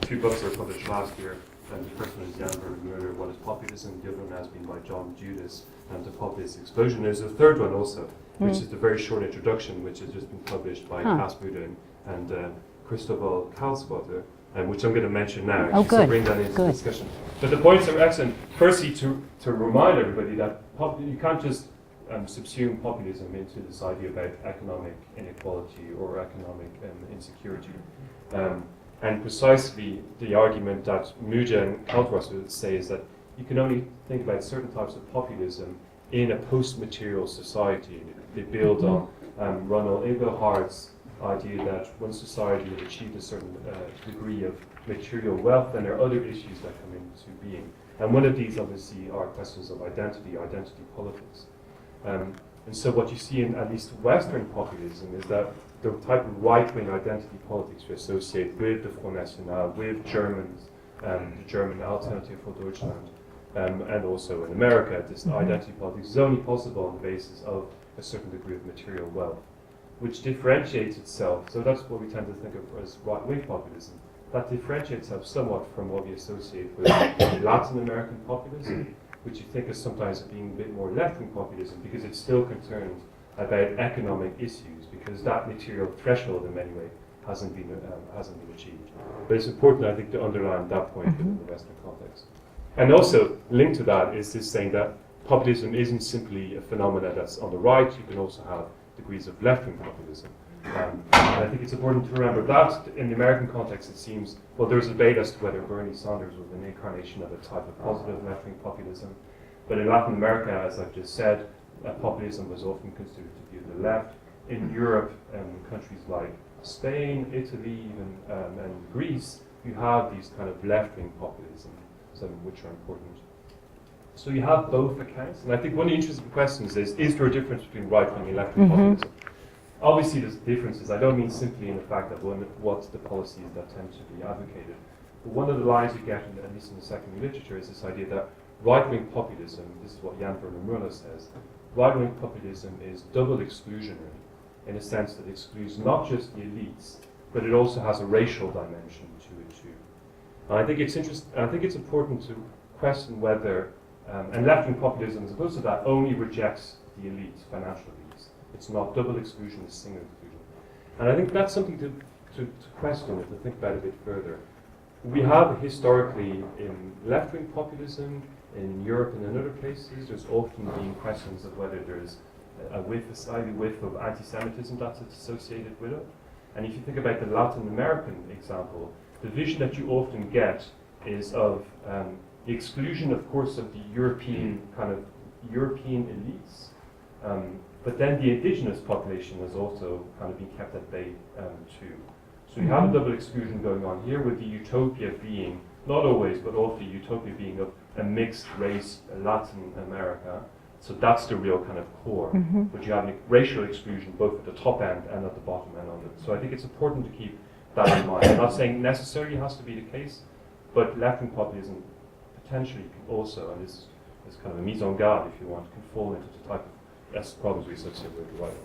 2 books were published last year. And the first one is Jan Vermeulen, What is Populism? The other one has been by John Judas, The Populist Explosion. There's a third one also, which is the very short introduction, which has just been published by Cass Buda and Cristobal Kalswater, which I'm going to mention now, actually, to bring that into the discussion. But the points are excellent. Firstly, to remind everybody that you can't just subsume populism into this idea about economic inequality or economic insecurity. And precisely the argument that Muja and Kaltwas would say is that you can only think about certain types of populism in a post-material society. They build on Ronald Inglehardt's idea that when society has achieved a certain degree of material wealth, then there are other issues that come into being. And one of these, obviously, are questions of identity politics. And so what you see in at least Western populism is that the type of right-wing identity politics we associate with the Front National, with Germans, the German Alternative for Deutschland, and also in America, this identity politics is only possible on the basis of a certain degree of material wealth, which differentiates itself. So that's what we tend to think of as right-wing populism. That differentiates itself somewhat from what we associate with Latin American populism, which you think of sometimes as being a bit more left-wing populism because it's still concerned about economic issues, because that material threshold in many ways hasn't been achieved. But it's important, I think, to underline that point within the Western context. And also linked to that is this saying that populism isn't simply a phenomenon that's on the right. You can also have degrees of left-wing populism. And I think it's important to remember that in the American context, it seems, well, there's a debate as to whether Bernie Sanders was an incarnation of a type of positive left-wing populism. But in Latin America, as I've just said, populism was often considered to be the left. In Europe, countries like Spain, Italy, even and Greece, you have these kind of left-wing populism, which are important. So you have both accounts, and I think one of the interesting questions is there a difference between right-wing and left-wing populism? Obviously there's differences. I don't mean simply in the fact that what's the policies that tend to be advocated. But one of the lines you get, at least in the secondary literature, is this idea that right-wing populism, this is what Jan Vermeulen says, right-wing populism is double exclusionary, in a sense that it excludes not just the elites, but it also has a racial dimension to it too. And I think it's interesting. I think it's important to question whether, and left-wing populism, as opposed to that, only rejects the elites, financial elites. It's not double exclusion; it's single exclusion. And I think that's something to to question it, to think about it a bit further. We have historically in left-wing populism in Europe and in other places, there's often been questions of whether there's a slightly whiff of anti-Semitism that's associated with it. And if you think about the Latin American example, the vision that you often get is of the exclusion, of course, of the European elites, but then the indigenous population has also kind of been kept at bay too. So you have a double exclusion going on here, with the utopia being, not always, but often utopia being of a mixed race Latin America. So that's the real kind of core. But you have a racial exclusion both at the top end and at the bottom end of it. So I think it's important to keep that in mind. I'm not saying necessarily has to be the case, but left-wing populism potentially can also, and this is kind of a mise en garde, if you want, can fall into the type of problems we associate with the right one.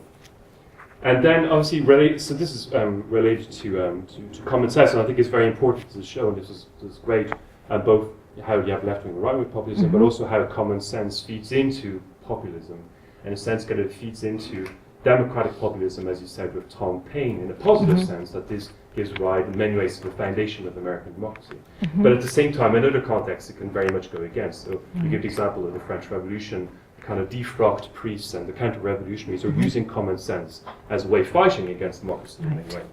And then obviously, so this is related to common sense, and I think it's very important to show, and this is great, both how you have left-wing and right-wing populism, but also how common sense feeds into populism, and in a sense kind of feeds into democratic populism, as you said with Tom Paine, in a positive sense, that this gives rise in many ways to the foundation of American democracy. But at the same time, in other contexts, it can very much go against. So you give the example of the French Revolution, kind of defrocked priests and the counter-revolutionaries are using common sense as a way of fighting against democracy in many ways.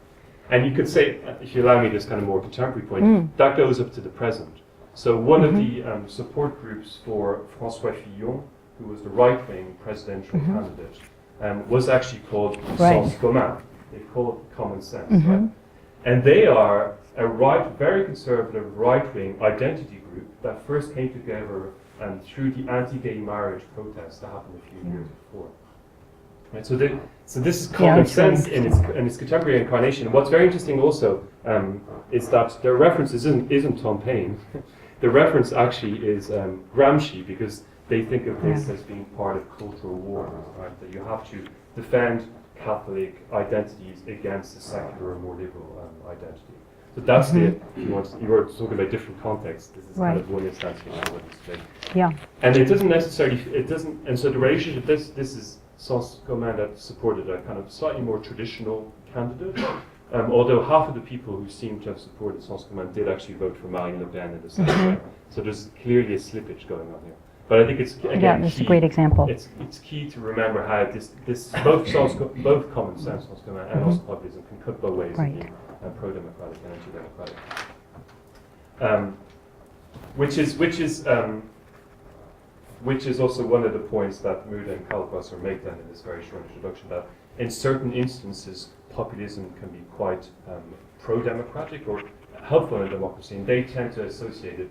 And you could say, if you allow me this kind of more contemporary point, that goes up to the present. So one of the support groups for François Fillon, who was the right-wing presidential candidate, was actually called Sens Commun. They call it common sense, right? And they are a very conservative right-wing identity group that first came together through the anti-gay marriage protests that happened a few years before. Right, so this is common sense in its contemporary incarnation. And what's very interesting also is that their reference isn't Tom Paine. The reference actually is Gramsci, because they think of this as being part of cultural war, right? That you have to defend Catholic identities against the secular or more liberal identity. So that's the, if you were talking about different contexts, this is kind of one instance of what it's today. Yeah. And it doesn't necessarily, and so the relationship, this is Sens Commun that supported a kind of slightly more traditional candidate, although half of the people who seem to have supported Sens Commun did actually vote for Marine Le Pen in the same way. So there's clearly a slippage going on here. But I think it's, again, that's a great example. It's key to remember how both common sense, Sens Commun, and also populism can cut both ways in being pro-democratic and anti-democratic. Which is also one of the points that Muda and Kalkbrenner make then in this very short introduction, that in certain instances populism can be quite pro-democratic or helpful in democracy, and they tend to associate it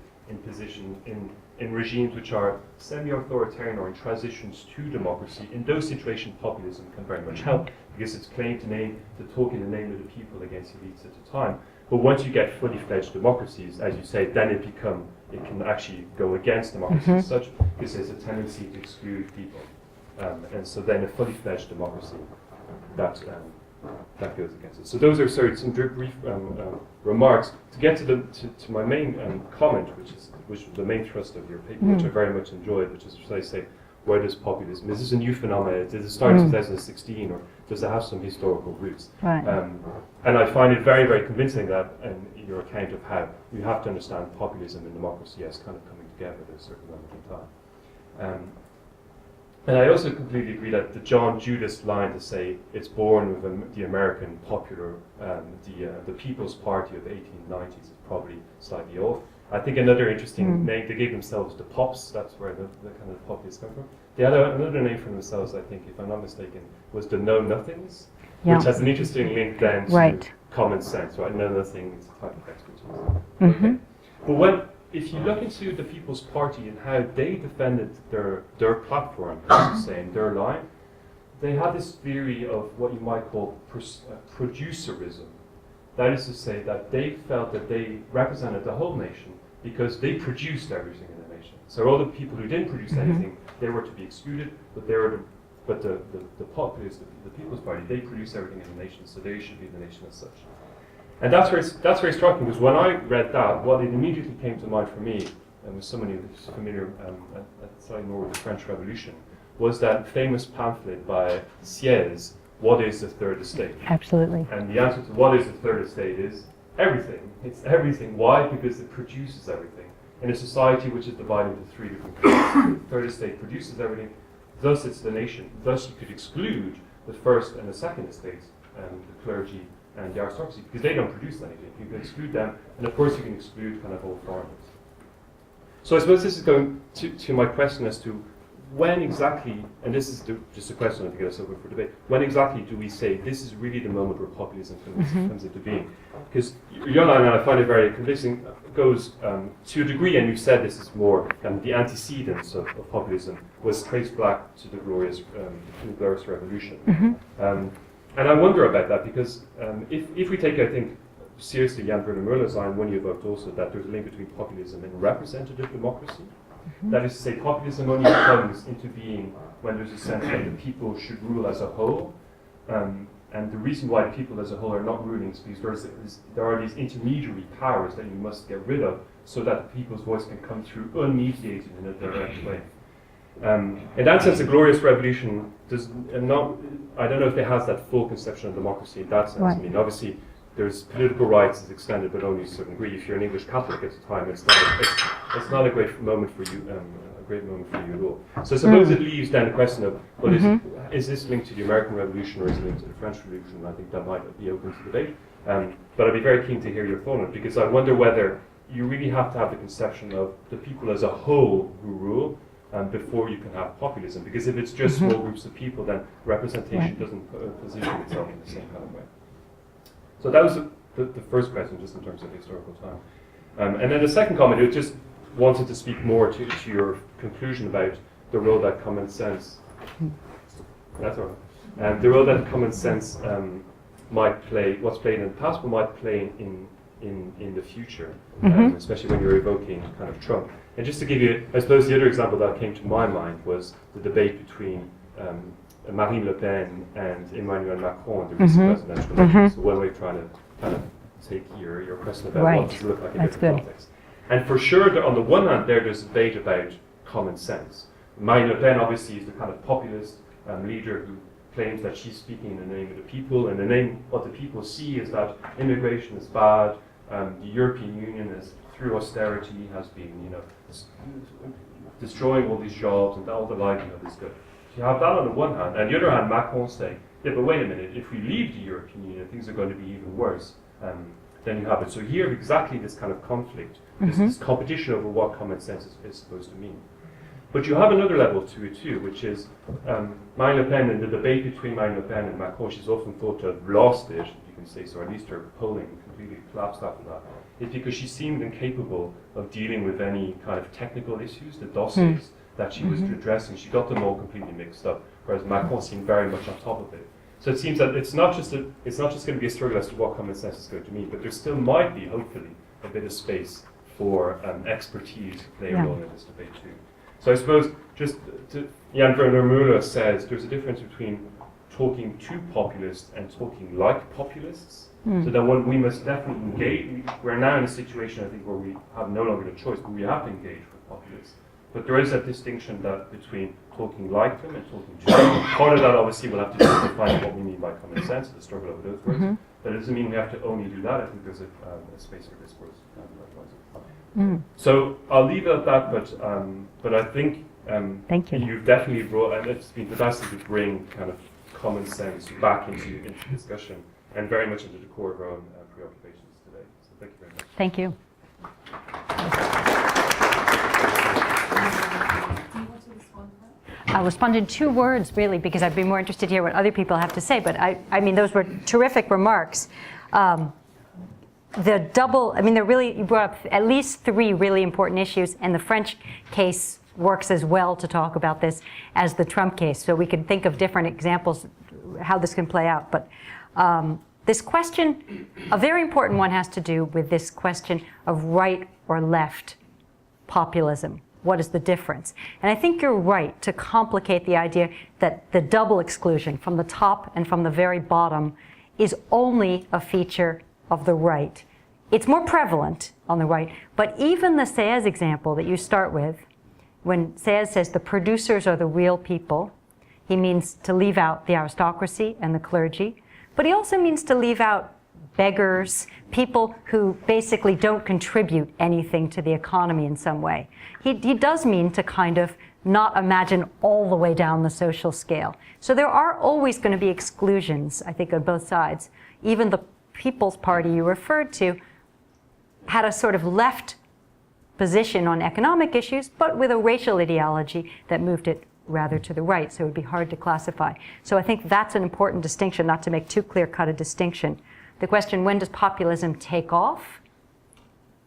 in regimes which are semi-authoritarian or in transitions to democracy. In those situations, populism can very much help, because it's claimed to talk in the name of the people against elites at the time. But once you get fully fledged democracies, as you say, then it can actually go against democracy as such, because there's a tendency to exclude people. And so then a fully fledged democracy, that goes against it. So those are some brief remarks. To get to my main comment, which is the main thrust of your paper, which I very much enjoyed, which is, should I say, where does populism? Is this a new phenomenon? Did it start in 2016, or does it have some historical roots? Right. And I find it very, very convincing that in your account of how you have to understand populism and democracy as kind of coming together at a certain moment in time. And I also completely agree that the John Judas line to say it's born with the American popular, the People's Party of the 1890s is probably slightly off. I think another interesting name, they gave themselves the Pops, that's where the kind of populists come from. They had another name for themselves, I think, if I'm not mistaken, was the Know-Nothings, which has an interesting link then to common sense, right? Know-Nothing is a type of expertise. Okay. But if you look into the People's Party and how they defended their platform, as you say, in their line, they had this theory of what you might call producerism. That is to say that they felt that they represented the whole nation because they produced everything in the nation. So all the people who didn't produce anything, they were to be excluded, but the populists, the People's Party, they produce everything in the nation, so they should be the nation as such. And that's very striking, because when I read that, what it immediately came to mind for me, and with someone who's familiar slightly more with the French Revolution, was that famous pamphlet by Sieyès what is the third estate? Absolutely. And the answer to what is the third estate is everything. It's everything. Why? Because it produces everything. In a society which is divided into three different classes, the third estate produces everything, thus it's the nation. Thus you could exclude the first and the second estates, the clergy and the aristocracy, because they don't produce anything. You can exclude them, and of course you can exclude kind of all foreigners. So I suppose this is going to my question as to when exactly, and this is just a question to get us open for debate, when exactly do we say this is really the moment where populism comes into being? Because your line, and I find it very convincing, goes to a degree, and you've said this is more the antecedents of populism, was traced back to the Glorious Revolution. And I wonder about that, because if we take, I think, seriously Jan Werner Müller's line when you evoked also that there's a link between populism and representative democracy. That is to say, populism only comes into being when there's a sense that the people should rule as a whole. And the reason why people as a whole are not ruling is because there are these intermediary powers that you must get rid of so that the people's voice can come through unmediated in a direct way. In that sense, the Glorious Revolution does not, I don't know if it has that full conception of democracy in that sense. Right. I mean, obviously, there's political rights is extended, but only to a certain degree. If you're an English Catholic at the time, it's not a great moment for you, a great moment for you at all. So I suppose it leaves then the question of, well, is this linked to the American Revolution or is it linked to the French Revolution? I think that might be open to debate. But I'd be very keen to hear your thought on it, because I wonder whether you really have to have the conception of the people as a whole who rule before you can have populism. Because if it's just small groups of people, then representation doesn't position itself in the same kind of way. So that was the first question, just in terms of historical time. And then the second comment, I just wanted to speak more to your conclusion about the role that common sense, that's all right, the role that common sense might play, what's played in the past, but might play in the future, especially when you're evoking kind of Trump. And just to give you, I suppose the other example that came to my mind was the debate between Marine Le Pen and Emmanuel Macron in the recent presidential elections. So one way trying to kind of take your question about what does it look like in different contexts. And for sure, on the one hand, there's a debate about common sense. Marine Le Pen obviously is the kind of populist leader who claims that she's speaking in the name of the people, and what the people see is that immigration is bad, the European Union is, through austerity, has been, destroying all these jobs and all the livelihood is good. You have that on the one hand, and on the other hand, Macron saying, yeah, but wait a minute, if we leave the European Union, things are going to be even worse. Then you have it. So here, exactly this kind of conflict, this competition over what common sense is supposed to mean. But you have another level to it too, which is Marine Le Pen, in the debate between Marine Le Pen and Macron, she's often thought to have lost it, you can say so, or at least her polling completely collapsed after that. It's because she seemed incapable of dealing with any kind of technical issues, the dossiers that she was addressing. She got them all completely mixed up, whereas Macron seemed very much on top of it. So it seems that it's not just going to be a struggle as to what common sense is going to mean, but there still might be, hopefully, a bit of space for expertise to play a role in this debate too. So I suppose just Jan Werner Müller says there's a difference between talking to populists and talking like populists. So that we must definitely engage. We're now in a situation, I think, where we have no longer the choice, but we have to engage with populists. But there is a distinction between talking like them and talking to them. Part of that, obviously, we'll have to do define what we mean by common sense, the struggle over those words. But it doesn't mean we have to only do that. I think there's a space for discourse. So I'll leave it at that, but I think Thank you. You've definitely brought, and it's been fantastic to bring kind of common sense back into discussion and very much into the core of our own preoccupations today. So thank you very much. Thank you. I'll respond in 2 words, really, because I'd be more interested to hear what other people have to say. But I mean, those were terrific remarks. You brought up at least 3 really important issues, and the French case works as well to talk about this as the Trump case. So we can think of different examples how this can play out. But this question, a very important one, has to do with this question of right or left populism. What is the difference? And I think you're right to complicate the idea that the double exclusion from the top and from the very bottom is only a feature of the right. It's more prevalent on the right, but even the Saez example that you start with, when Saez says the producers are the real people, He means to leave out the aristocracy and the clergy, but he also means to leave out beggars, people who basically don't contribute anything to the economy in some way. He does mean to kind of not imagine all the way down the social scale. So there are always going to be exclusions, I think, on both sides. Even the People's Party you referred to had a sort of left position on economic issues, but with a racial ideology that moved it rather to the right, so it would be hard to classify. So I think that's an important distinction, not to make too clear-cut a distinction. The question, when does populism take off?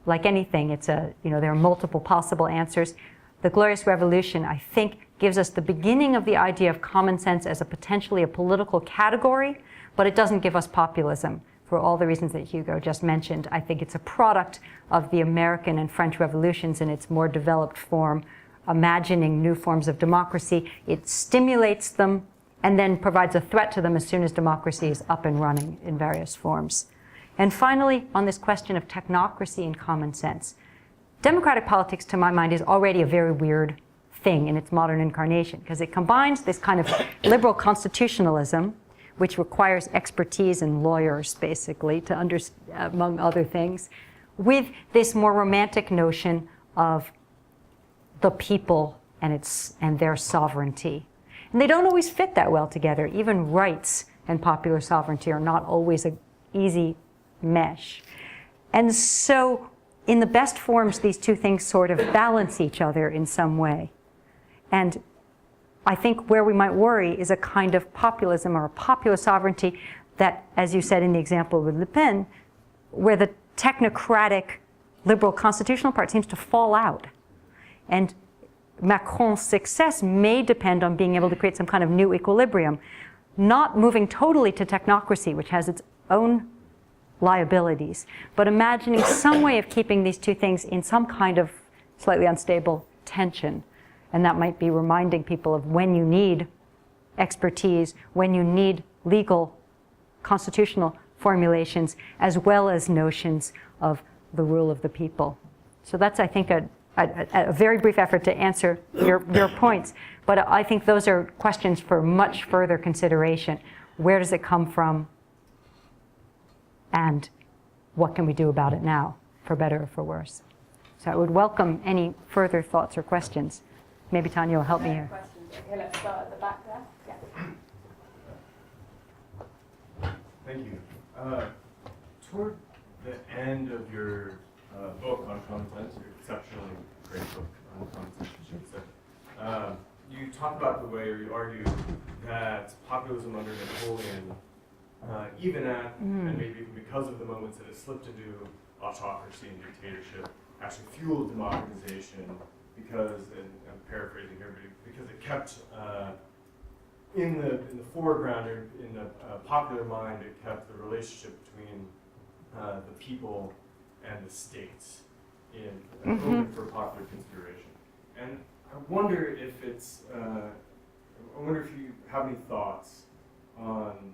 Like anything, it's there are multiple possible answers. The Glorious Revolution, I think, gives us the beginning of the idea of common sense as potentially a political category, but it doesn't give us populism for all the reasons that Hugo just mentioned. I think it's a product of the American and French revolutions in its more developed form, imagining new forms of democracy. It stimulates them and then provides a threat to them as soon as democracy is up and running in various forms. And finally, on this question of technocracy and common sense, democratic politics, to my mind, is already a very weird thing in its modern incarnation, because it combines this kind of liberal constitutionalism, which requires expertise and lawyers, basically, to among other things, with this more romantic notion of the people and their sovereignty. And they don't always fit that well together. Even rights and popular sovereignty are not always an easy mesh. And so in the best forms, these two things sort of balance each other in some way. And I think where we might worry is a kind of populism or a popular sovereignty that, as you said in the example with Le Pen, where the technocratic liberal constitutional part seems to fall out. And Macron's success may depend on being able to create some kind of new equilibrium, not moving totally to technocracy, which has its own liabilities, but imagining some way of keeping these two things in some kind of slightly unstable tension. And that might be reminding people of when you need expertise, when you need legal constitutional formulations, as well as notions of the rule of the people. So that's, I think, a very brief effort to answer your points. But I think those are questions for much further consideration. Where does it come from? And what can we do about it now, for better or for worse? So I would welcome any further thoughts or questions. Maybe Tanya will help me here. Questions. Okay, let's start at the back there. Yeah. Thank you. Toward the end of your book on common sense, your exceptionally great book on common sense, I should say, you talk about the way, or you argue that populism under Napoleon, even at, and maybe even because of the moments that it slipped into autocracy and dictatorship, actually fueled democratization because, and I'm paraphrasing here, but because it kept in the foreground, or in the popular mind, it kept the relationship between the people and the states in open for popular consideration. And I wonder if it's, I wonder if you have any thoughts on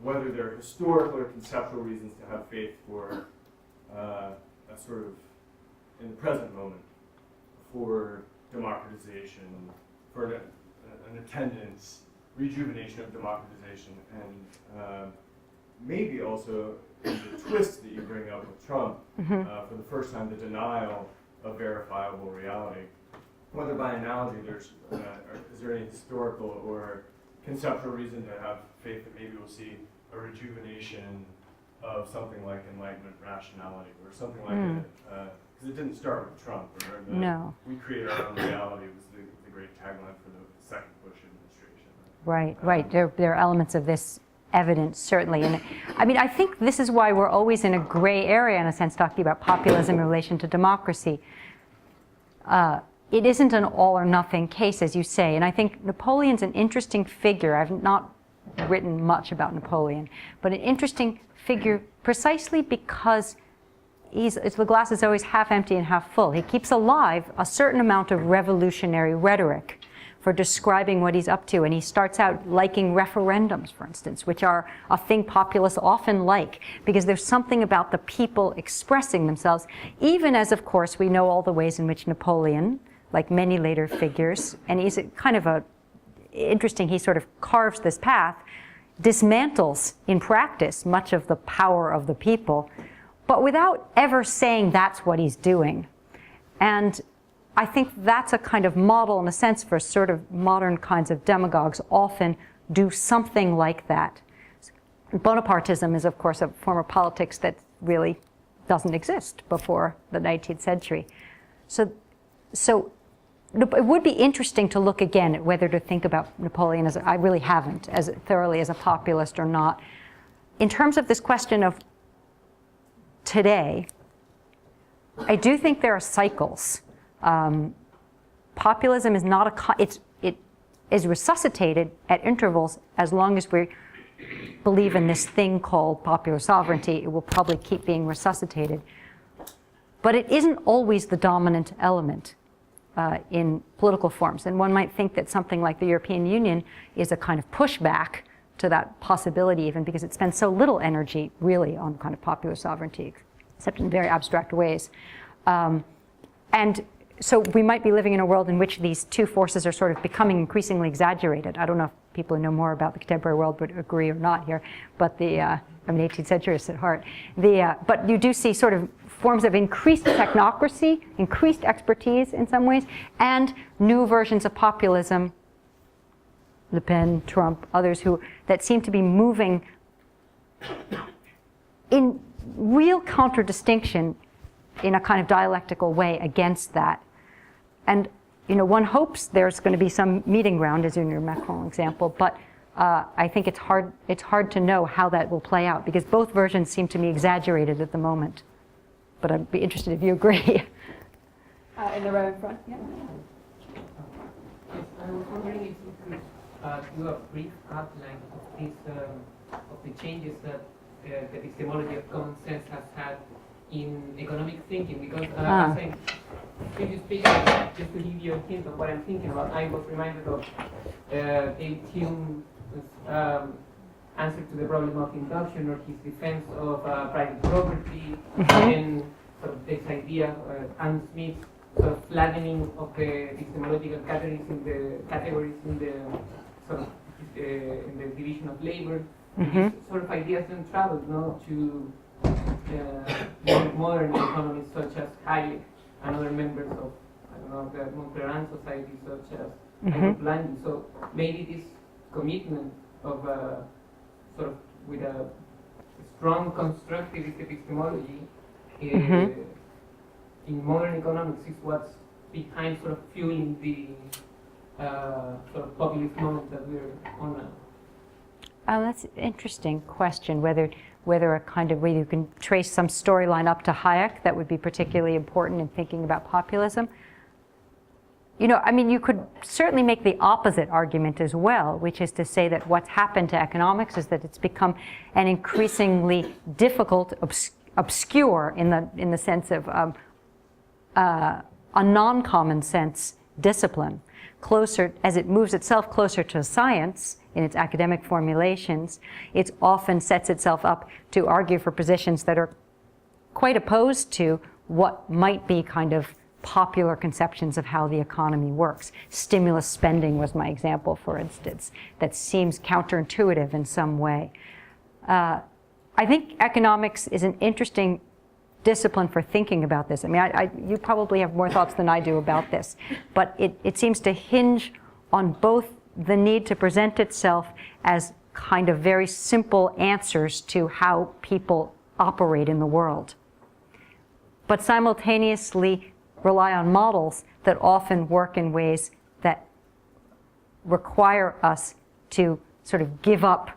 whether there are historical or conceptual reasons to have faith for a sort of, in the present moment, for democratization, for an attendance, rejuvenation of democratization, and maybe also in the twist that you bring up with Trump, for the first time, the denial of verifiable reality. Whether by analogy, is there any historical or conceptual reason to have faith that maybe we'll see a rejuvenation of something like Enlightenment rationality, or something like because it didn't start with Trump. No. We create our own reality was the great tagline for the second Bush administration. Right. There are elements of this evidence, certainly. And I mean, I think this is why we're always in a gray area, in a sense, talking about populism in relation to democracy. It isn't an all or nothing case, as you say. And I think Napoleon's an interesting figure. I've not written much about Napoleon, but an interesting figure precisely because the glass is always half empty and half full. He keeps alive a certain amount of revolutionary rhetoric for describing what he's up to. And he starts out liking referendums, for instance, which are a thing populists often like, because there's something about the people expressing themselves, even as, of course, we know all the ways in which Napoleon, like many later figures, and he's kind of interesting, he sort of carves this path, dismantles in practice much of the power of the people, but without ever saying that's what he's doing. And I think that's a kind of model, in a sense, for sort of modern kinds of demagogues often do something like that. Bonapartism is, of course, a form of politics that really doesn't exist before the 19th century. So it would be interesting to look again at whether to think about Napoleon as, I really haven't, as thoroughly as a populist or not. In terms of this question of today, I do think there are cycles. Populism is not it is resuscitated at intervals as long as we believe in this thing called popular sovereignty. It will probably keep being resuscitated. But it isn't always the dominant element in political forms. And one might think that something like the European Union is a kind of pushback to that possibility, even because it spends so little energy really on kind of popular sovereignty, except in very abstract ways. And so we might be living in a world in which these two forces are sort of becoming increasingly exaggerated. I don't know if people who know more about the contemporary world would agree or not here, but I'm an 18th centurist at heart. But you do see sort of forms of increased technocracy, increased expertise in some ways, and new versions of populism, Le Pen, Trump, others that seem to be moving in real contradistinction in a kind of dialectical way against that. And one hopes there's going to be some meeting ground, as in your Macron example, but I think it's hard to know how that will play out, because both versions seem to me exaggerated at the moment. But I'd be interested if you agree. In the row in front, yeah. Yes, I was wondering if you could do a brief outline of the changes that the epistemology of common sense has had in economic thinking, because as I previous speaker, just to give you a hint of what I'm thinking about, I was reminded of David Hume's answer to the problem of induction, or his defense of private property, and sort of this idea, Adam Smith's sort of flattening of the epistemological categories in the sort of in the division of labor. These sort of ideas then traveled to modern economists such as Hayek and other members of, the Montpellier Society, such as Jacob Lange. So maybe this commitment of sort of with a strong constructivist epistemology in modern economics is what's behind sort of fueling the sort of populist moment that we're on now. That's an interesting question, whether a kind of way you can trace some storyline up to Hayek that would be particularly important in thinking about populism. You could certainly make the opposite argument as well, which is to say that what's happened to economics is that it's become an increasingly difficult, obscure in the sense of a non-common sense discipline. Closer, as it moves itself closer to science in its academic formulations, it often sets itself up to argue for positions that are quite opposed to what might be kind of popular conceptions of how the economy works. Stimulus spending was my example, for instance, that seems counterintuitive in some way. I think economics is an interesting discipline for thinking about this. You probably have more thoughts than I do about this, but it seems to hinge on both the need to present itself as kind of very simple answers to how people operate in the world, but simultaneously rely on models that often work in ways that require us to sort of give up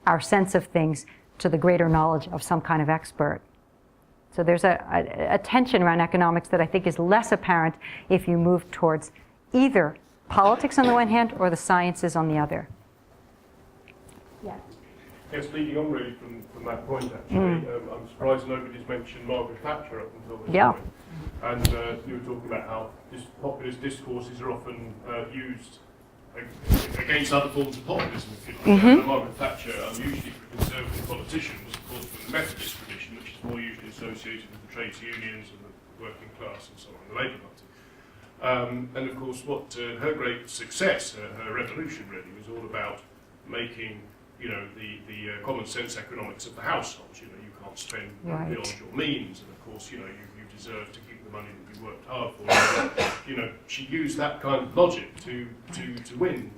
our sense of things to the greater knowledge of some kind of expert. So there's a tension around economics that I think is less apparent if you move towards either politics on the one hand or the sciences on the other. Yeah. Yes, leading on really from that point actually, I'm surprised nobody's mentioned Margaret Thatcher up until this point. And you were talking about how populist discourses are often used against other forms of populism, if you like. Margaret Thatcher, unusually for a conservative politician, was of course from the Methodist tradition, which is more usually associated with the trades unions and the working class and so on, the Labour Party. And of course, what her great success, her revolution really, was all about making, the common sense economics of the household. You can't spend beyond your means, and of course, you deserve to keep the money that you worked hard for. She used that kind of logic to win,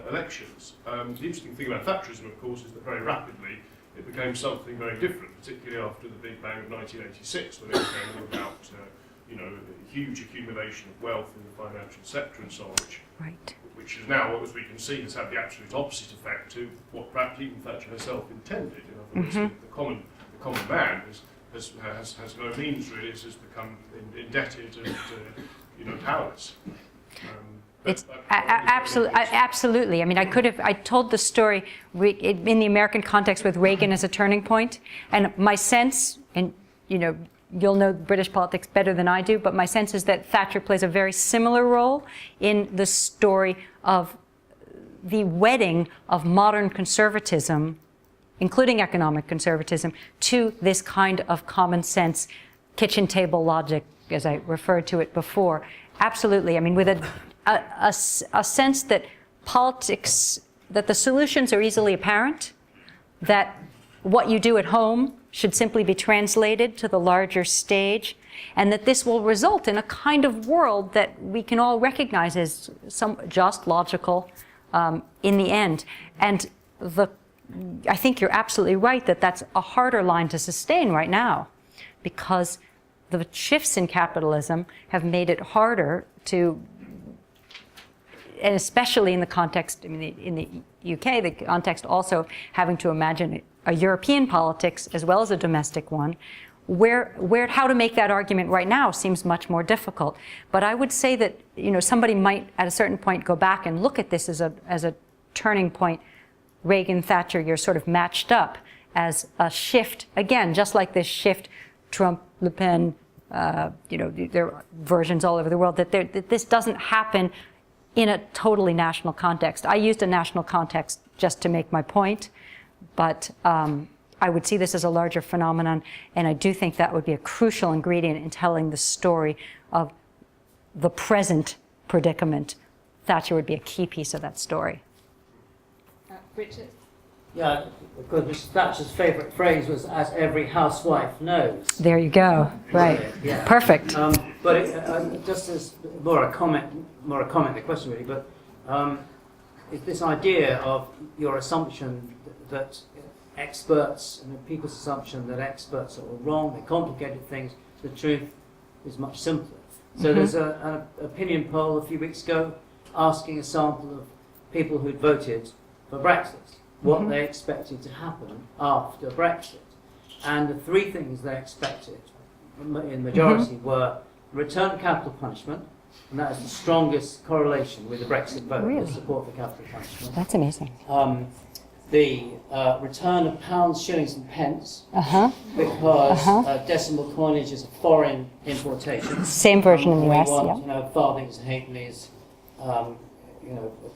elections. The interesting thing about Thatcherism, of course, is that very rapidly it became something very different, particularly after the Big Bang of 1986, when it became all about, huge accumulation of wealth in the financial sector and so on, which is now, as we can see, has had the absolute opposite effect to what perhaps even Thatcher herself intended. In other words, the common man has no means really, has become indebted and powerless. It's absolutely. I mean, I told the story in the American context with Reagan as a turning point, and my sense, and you'll know British politics better than I do, but my sense is that Thatcher plays a very similar role in the story of the wedding of modern conservatism, including economic conservatism, to this kind of common sense kitchen table logic, as I referred to it before. Absolutely. I mean, with a sense that politics, that the solutions are easily apparent, that what you do at home should simply be translated to the larger stage, and that this will result in a kind of world that we can all recognize as some just, logical in the end. And I think you're absolutely right that that's a harder line to sustain right now, because the shifts in capitalism have made it harder to, and especially in the context, in the UK, the context also having to imagine a European politics as well as a domestic one, where how to make that argument right now seems much more difficult. But I would say that somebody might at a certain point go back and look at this as a turning point. Reagan, Thatcher, you're sort of matched up as a shift again, just like this shift, Trump, Le Pen, there are versions all over the world, that this doesn't happen in a totally national context. I used a national context just to make my point, but I would see this as a larger phenomenon, and I do think that would be a crucial ingredient in telling the story of the present predicament. Thatcher would be a key piece of that story. Richard? Yeah, because Mrs. Thatcher's favourite phrase was, "as every housewife knows." There you go. Right. Yeah. Perfect. But just as more a comment than a question really, but it's this idea of your assumption that experts, people's assumption that experts are all wrong, they complicated things, the truth is much simpler. So there's an opinion poll a few weeks ago asking a sample of people who'd voted for Brexit, what they expected to happen after Brexit. And the three things they expected in majority were return of capital punishment, and that is the strongest correlation with the Brexit vote, Really? the support for capital punishment. That's amazing. The return of pounds, shillings and pence, because decimal coinage is a foreign importation. Same version in the US, We want, farthings, halfpennies,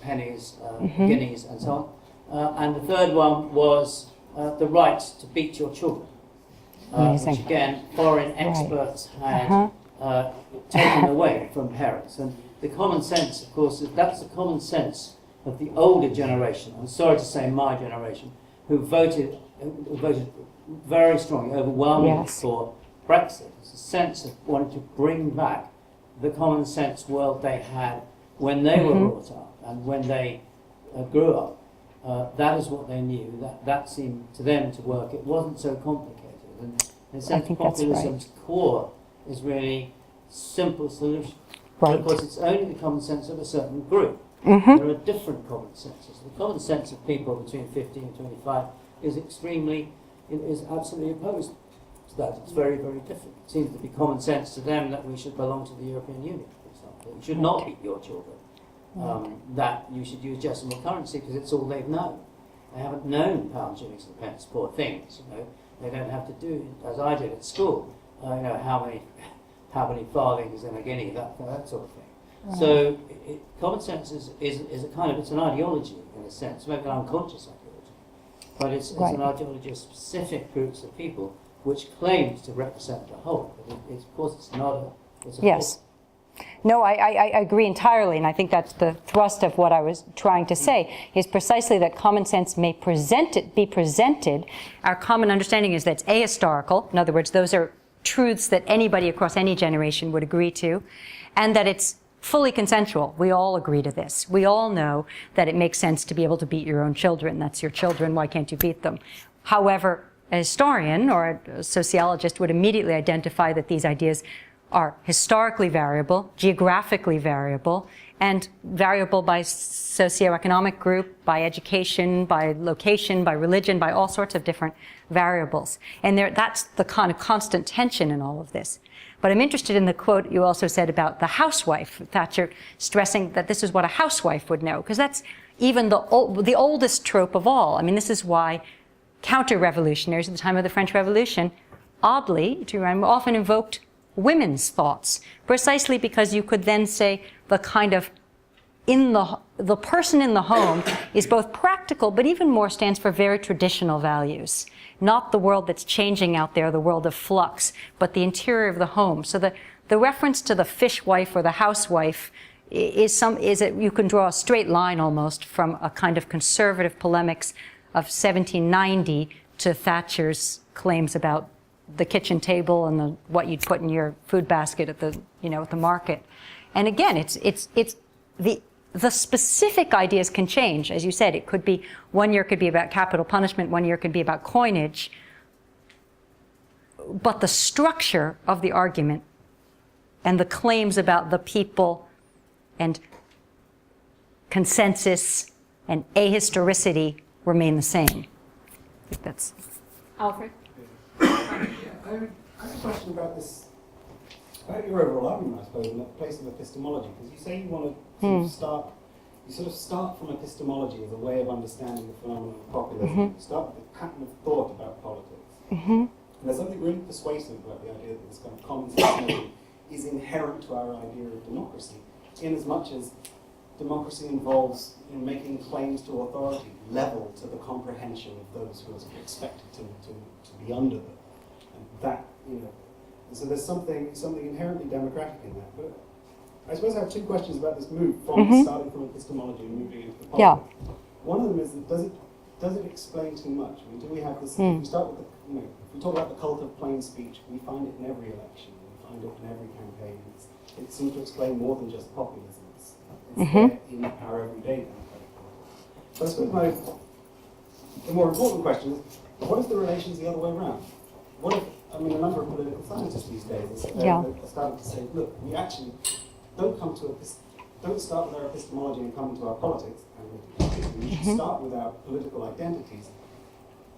pennies, guineas, and so on. And the third one was the right to beat your children, which again, foreign experts had taken away from parents. And the common sense, of course, that's the common sense of the older generation, I'm sorry to say my generation, who voted very strongly, overwhelmingly for Brexit. It's a sense of wanting to bring back the common sense world they had when they were brought up and when they grew up. That is what they knew. That seemed to them to work. It wasn't so complicated. And in a sense, populism's core is really simple solution. Right. Because it's only the common sense of a certain group. There are different common senses. The common sense of people between 15 and 25 is absolutely opposed to that. It's very, very different. It seems to be common sense to them that we should belong to the European Union, for example. You should not beat your children. That you should use decimal currency because it's all they've known. They haven't known pounds, shillings and pence, poor things. They don't have to do, as I did at school, how many farthings in a guinea, that sort of thing. Right. So common sense is a kind of, it's an ideology in a sense, maybe an unconscious ideology, but it's an ideology of specific groups of people which claims to represent the whole. But of course it's not it's a yes. No, I agree entirely, and I think that's the thrust of what I was trying to say, is precisely that common sense may be presented. Our common understanding is that it's ahistorical. In other words, those are truths that anybody across any generation would agree to, and that it's fully consensual. We all agree to this. We all know that it makes sense to be able to beat your own children. That's your children. Why can't you beat them? However, a historian or a sociologist would immediately identify that these ideas are historically variable, geographically variable, and variable by socioeconomic group, by education, by location, by religion, by all sorts of different variables. And that's the kind of constant tension in all of this. But I'm interested in the quote you also said about the housewife, Thatcher stressing that this is what a housewife would know, because that's even the oldest trope of all. I mean, this is why counter-revolutionaries at the time of the French Revolution, oddly, to remember, often invoked women's thoughts, precisely because you could then say the kind of the person in the home is both practical, but even more stands for very traditional values. Not the world that's changing out there, the world of flux, but the interior of the home. So the reference to the fishwife or the housewife is you can draw a straight line almost from a kind of conservative polemics of 1790 to Thatcher's claims about the kitchen table and what you'd put in your food basket at the market. And again, it's the specific ideas can change. As you said, it could be, one year could be about capital punishment, one year could be about coinage. But the structure of the argument and the claims about the people and consensus and ahistoricity remain the same. I think that's... Alfred? I have a question about this, about your overall argument, I suppose, in the place of epistemology, because you say you want to sort of start from epistemology as a way of understanding the phenomenon of populism. You start with a pattern of thought about politics. And there's something really persuasive about the idea that this kind of common sense is inherent to our idea of democracy, in as much as democracy involves making claims to authority level to the comprehension of those who are expected to be under them. And that, and so there's something inherently democratic in that. But I suppose I have two questions about this move from starting from epistemology and moving into the politics. Yeah. One of them is that does it explain too much? I mean, do we have this? If we start with if we talk about the cult of plain speech, we find it in every election, we find it in every campaign. It seems to explain more than just populism. It's there in our everyday democratic politics. So I suppose the more important question is, what if the relation's the other way around? What if, a number of political scientists these days are starting to say, look, we actually don't start with our epistemology and come into our politics. We should start with our political identities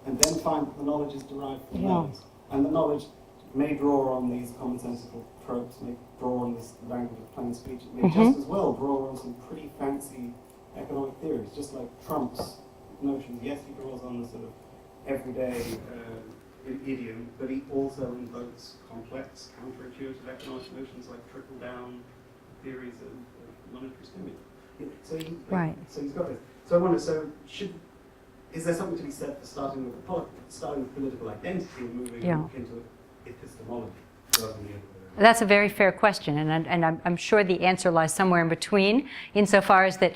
and then find that the knowledge is derived from those. And the knowledge may draw on these commonsensical tropes, may draw on this language of plain speech, it may just as well draw on some pretty fancy economic theories, just like Trump's notions. Yes, he draws on the sort of everyday idiom, but he also invokes complex, counterintuitive economic notions like trickle-down theories of monetary stimulus. So he's got this. So I wonder, is there something to be said for starting with political identity and moving into epistemology rather than the other way around? That's a very fair question, and I'm sure the answer lies somewhere in between, insofar as that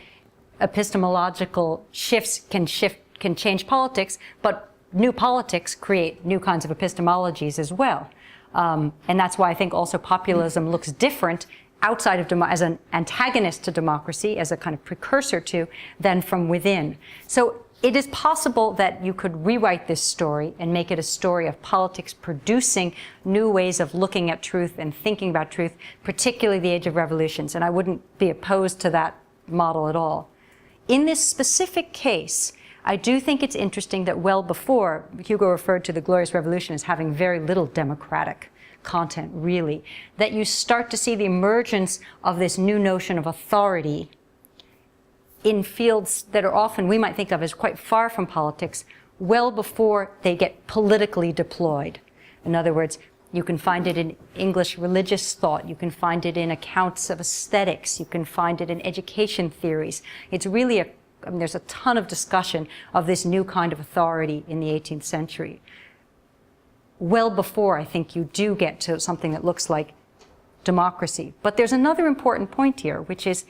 epistemological shifts can change politics, but new politics create new kinds of epistemologies as well. And that's why I think also populism looks different outside of as an antagonist to democracy, as a kind of precursor to, than from within. So it is possible that you could rewrite this story and make it a story of politics producing new ways of looking at truth and thinking about truth, particularly the age of revolutions. And I wouldn't be opposed to that model at all. In this specific case, I do think it's interesting that well before, Hugo referred to the Glorious Revolution as having very little democratic content, really, that you start to see the emergence of this new notion of authority in fields that are often, we might think of as quite far from politics, well before they get politically deployed. In other words, you can find it in English religious thought, you can find it in accounts of aesthetics, you can find it in education theories. It's really there's a ton of discussion of this new kind of authority in the 18th century. Well before, I think, you do get to something that looks like democracy. But there's another important point here, which is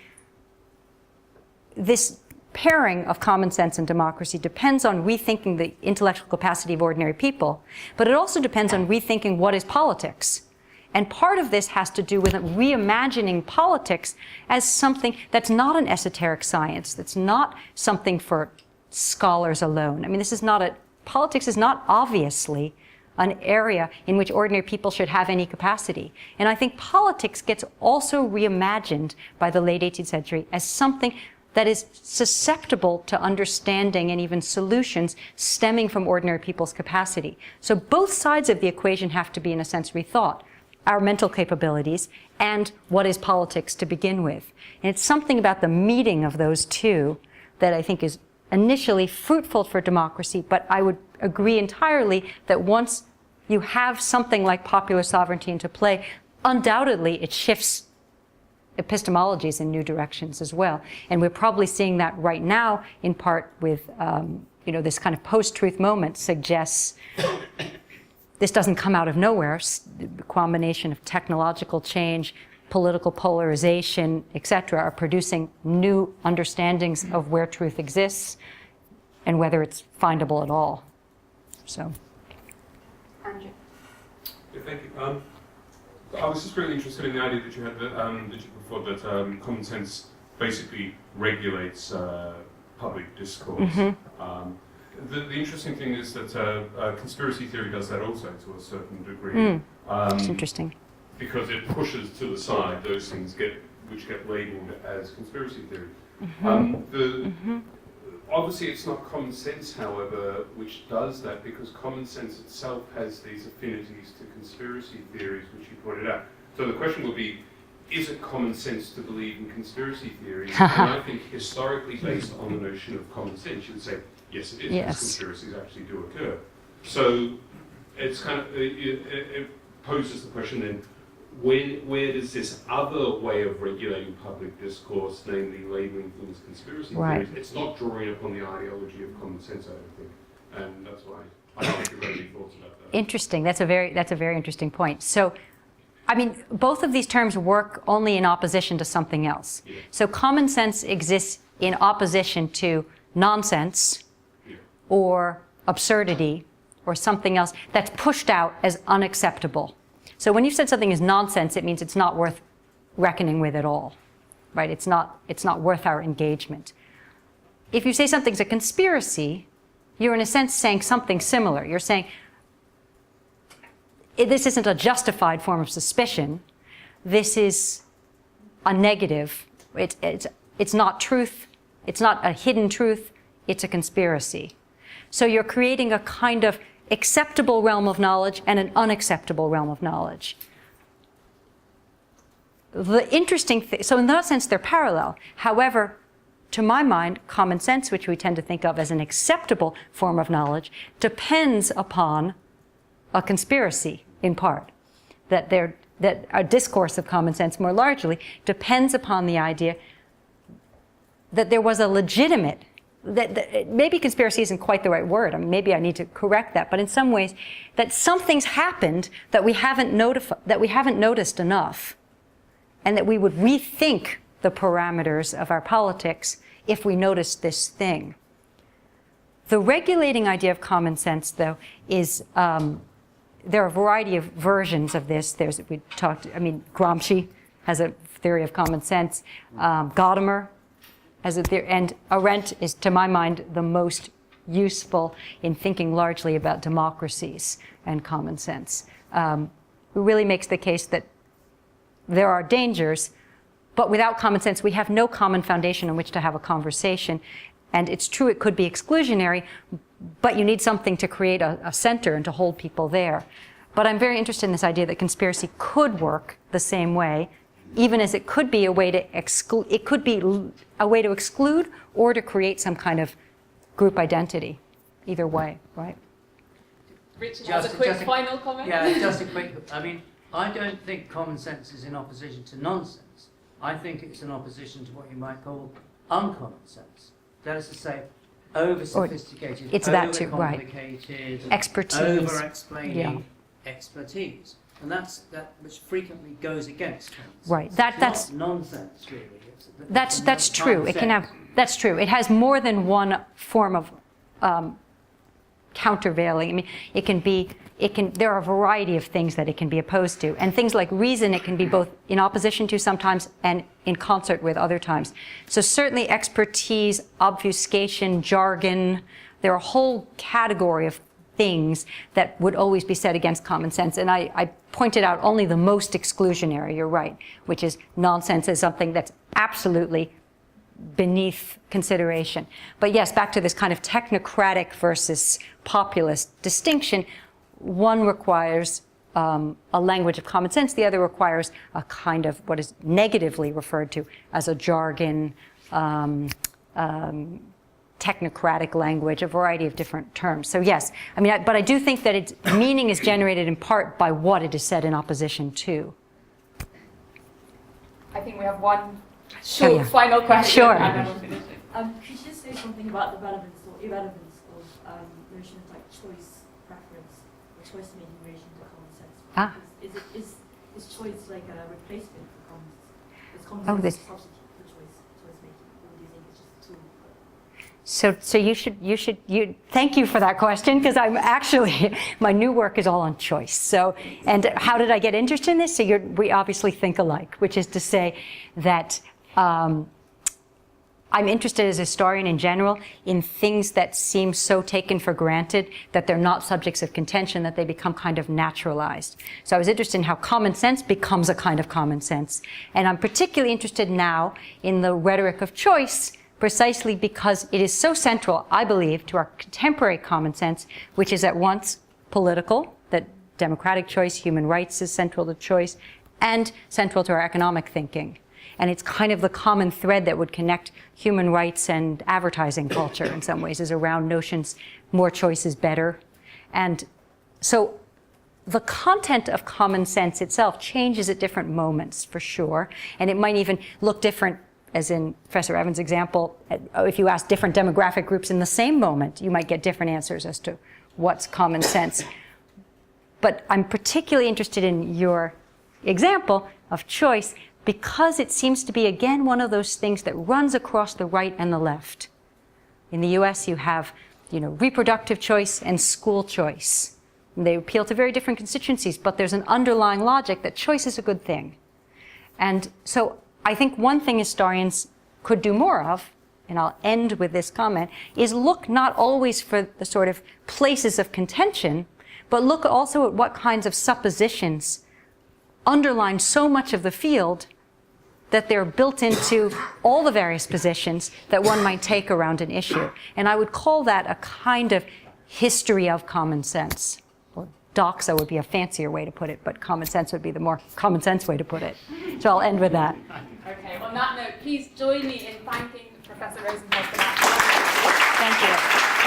this pairing of common sense and democracy depends on rethinking the intellectual capacity of ordinary people, but it also depends on rethinking what is politics. And part of this has to do with reimagining politics as something that's not an esoteric science, that's not something for scholars alone. I mean, politics is not obviously an area in which ordinary people should have any capacity. And I think politics gets also reimagined by the late 18th century as something that is susceptible to understanding and even solutions stemming from ordinary people's capacity. So both sides of the equation have to be, in a sense, rethought. Our mental capabilities and what is politics to begin with. And it's something about the meeting of those two that I think is initially fruitful for democracy, but I would agree entirely that once you have something like popular sovereignty into play, undoubtedly it shifts epistemologies in new directions as well. And we're probably seeing that right now, in part with, this kind of post-truth moment suggests this doesn't come out of nowhere. The combination of technological change, political polarization, etc., are producing new understandings of where truth exists and whether it's findable at all. So, Andrew. Yeah, thank you. I was just really interested in the idea that you had that you put forward that common sense basically regulates public discourse. mm-hmm. The interesting thing is that conspiracy theory does that also to a certain degree. It's interesting. Because it pushes to the side those things which get labelled as conspiracy theory. Obviously it's not common sense, however, which does that, because common sense itself has these affinities to conspiracy theories, which you pointed out. So the question would be, is it common sense to believe in conspiracy theories? And I think historically, based on the notion of common sense, you would say, yes, it is, because conspiracies actually do occur. So it's kind of, it poses the question then, where does this other way of regulating public discourse, namely labelling things conspiracy theories, it's not drawing upon the ideology of common sense, I don't think. And that's why I don't think you've got any thoughts about that. Interesting. That's a very interesting point. So, I mean, both of these terms work only in opposition to something else. Yeah. So common sense exists in opposition to nonsense or absurdity or something else that's pushed out as unacceptable. So when you've said something is nonsense, it means it's not worth reckoning with at all, right? It's not worth our engagement. If you say something's a conspiracy, you're in a sense saying something similar. You're saying, this isn't a justified form of suspicion. This is a negative. It's not truth. It's not a hidden truth. It's a conspiracy. So you're creating a kind of acceptable realm of knowledge and an unacceptable realm of knowledge. The interesting thing, so in that sense they're parallel. However, to my mind, common sense, which we tend to think of as an acceptable form of knowledge, depends upon a conspiracy in part. That a discourse of common sense more largely depends upon the idea that there was a legitimate, that maybe conspiracy isn't quite the right word. I mean, maybe I need to correct that. But in some ways, that something's happened that we haven't noticed enough, and that we would rethink the parameters of our politics if we noticed this thing. The regulating idea of common sense, though, is there are a variety of versions of this. Gramsci has a theory of common sense. Gadamer has a theory, and Arendt is, to my mind, the most useful in thinking largely about democracies and common sense. Who really makes the case that there are dangers, but without common sense, we have no common foundation on which to have a conversation. And it's true, it could be exclusionary, but you need something to create a center and to hold people there. But I'm very interested in this idea that conspiracy could work the same way, even as it could be a way to exclude. It could be a way to exclude or to create some kind of group identity. Either way, right? Richard has a quick final comment. Yeah, just a quick. I mean, I don't think common sense is in opposition to nonsense. I think it's in opposition to what you might call uncommon sense. That is to say, over-sophisticated, it's that too, right. over-complicated, Expertise. over-explaining expertise. And that's that which frequently goes against common sense. Right. It's That's not nonsense, really. that's true. It can have. That's true. It has more than one form of countervailing. I mean, it can be. It can. There are a variety of things that it can be opposed to, and things like reason it can be both in opposition to sometimes and in concert with other times. So certainly expertise, obfuscation, jargon. There are a whole category of things that would always be set against common sense. And I pointed out only the most exclusionary, you're right, which is nonsense is something that's absolutely beneath consideration. But yes, back to this kind of technocratic versus populist distinction, one requires a language of common sense, the other requires a kind of what is negatively referred to as a jargon, technocratic language, a variety of different terms. So yes, I mean, but I do think that its meaning is generated in part by what it is said in opposition to. I think we have one short final question. Sure. And then we'll finish it. Could you just say something about the relevance or irrelevance of notions like choice, preference, or choice making in relation to common sense? Is choice like a replacement for common sense? Is common sense a substitute for choice making, or do you think it's just a tool? So you thank you for that question, because I'm actually, my new work is all on choice. So, and how did I get interested in this? So we obviously think alike, which is to say that I'm interested as a historian in general in things that seem so taken for granted that they're not subjects of contention, that they become kind of naturalized. So I was interested in how common sense becomes a kind of common sense. And I'm particularly interested now in the rhetoric of choice, precisely because it is so central, I believe, to our contemporary common sense, which is at once political, that democratic choice, human rights is central to choice, and central to our economic thinking. And it's kind of the common thread that would connect human rights and advertising culture in some ways, is around notions, more choice is better. And so the content of common sense itself changes at different moments, for sure. And it might even look different, as in Professor Evans' example. If you ask different demographic groups in the same moment, you might get different answers as to what's common sense. But I'm particularly interested in your example of choice, because it seems to be, again, one of those things that runs across the right and the left. In the US, you have, reproductive choice and school choice. And they appeal to very different constituencies, but there's an underlying logic that choice is a good thing. And so I think one thing historians could do more of, and I'll end with this comment, is look not always for the sort of places of contention, but look also at what kinds of suppositions underline so much of the field that they're built into all the various positions that one might take around an issue. And I would call that a kind of history of common sense. Or doxa would be a fancier way to put it, but common sense would be the more common sense way to put it. So I'll end with that. Okay, on that note, please join me in thanking Professor Rosenfeld for that. Thank you.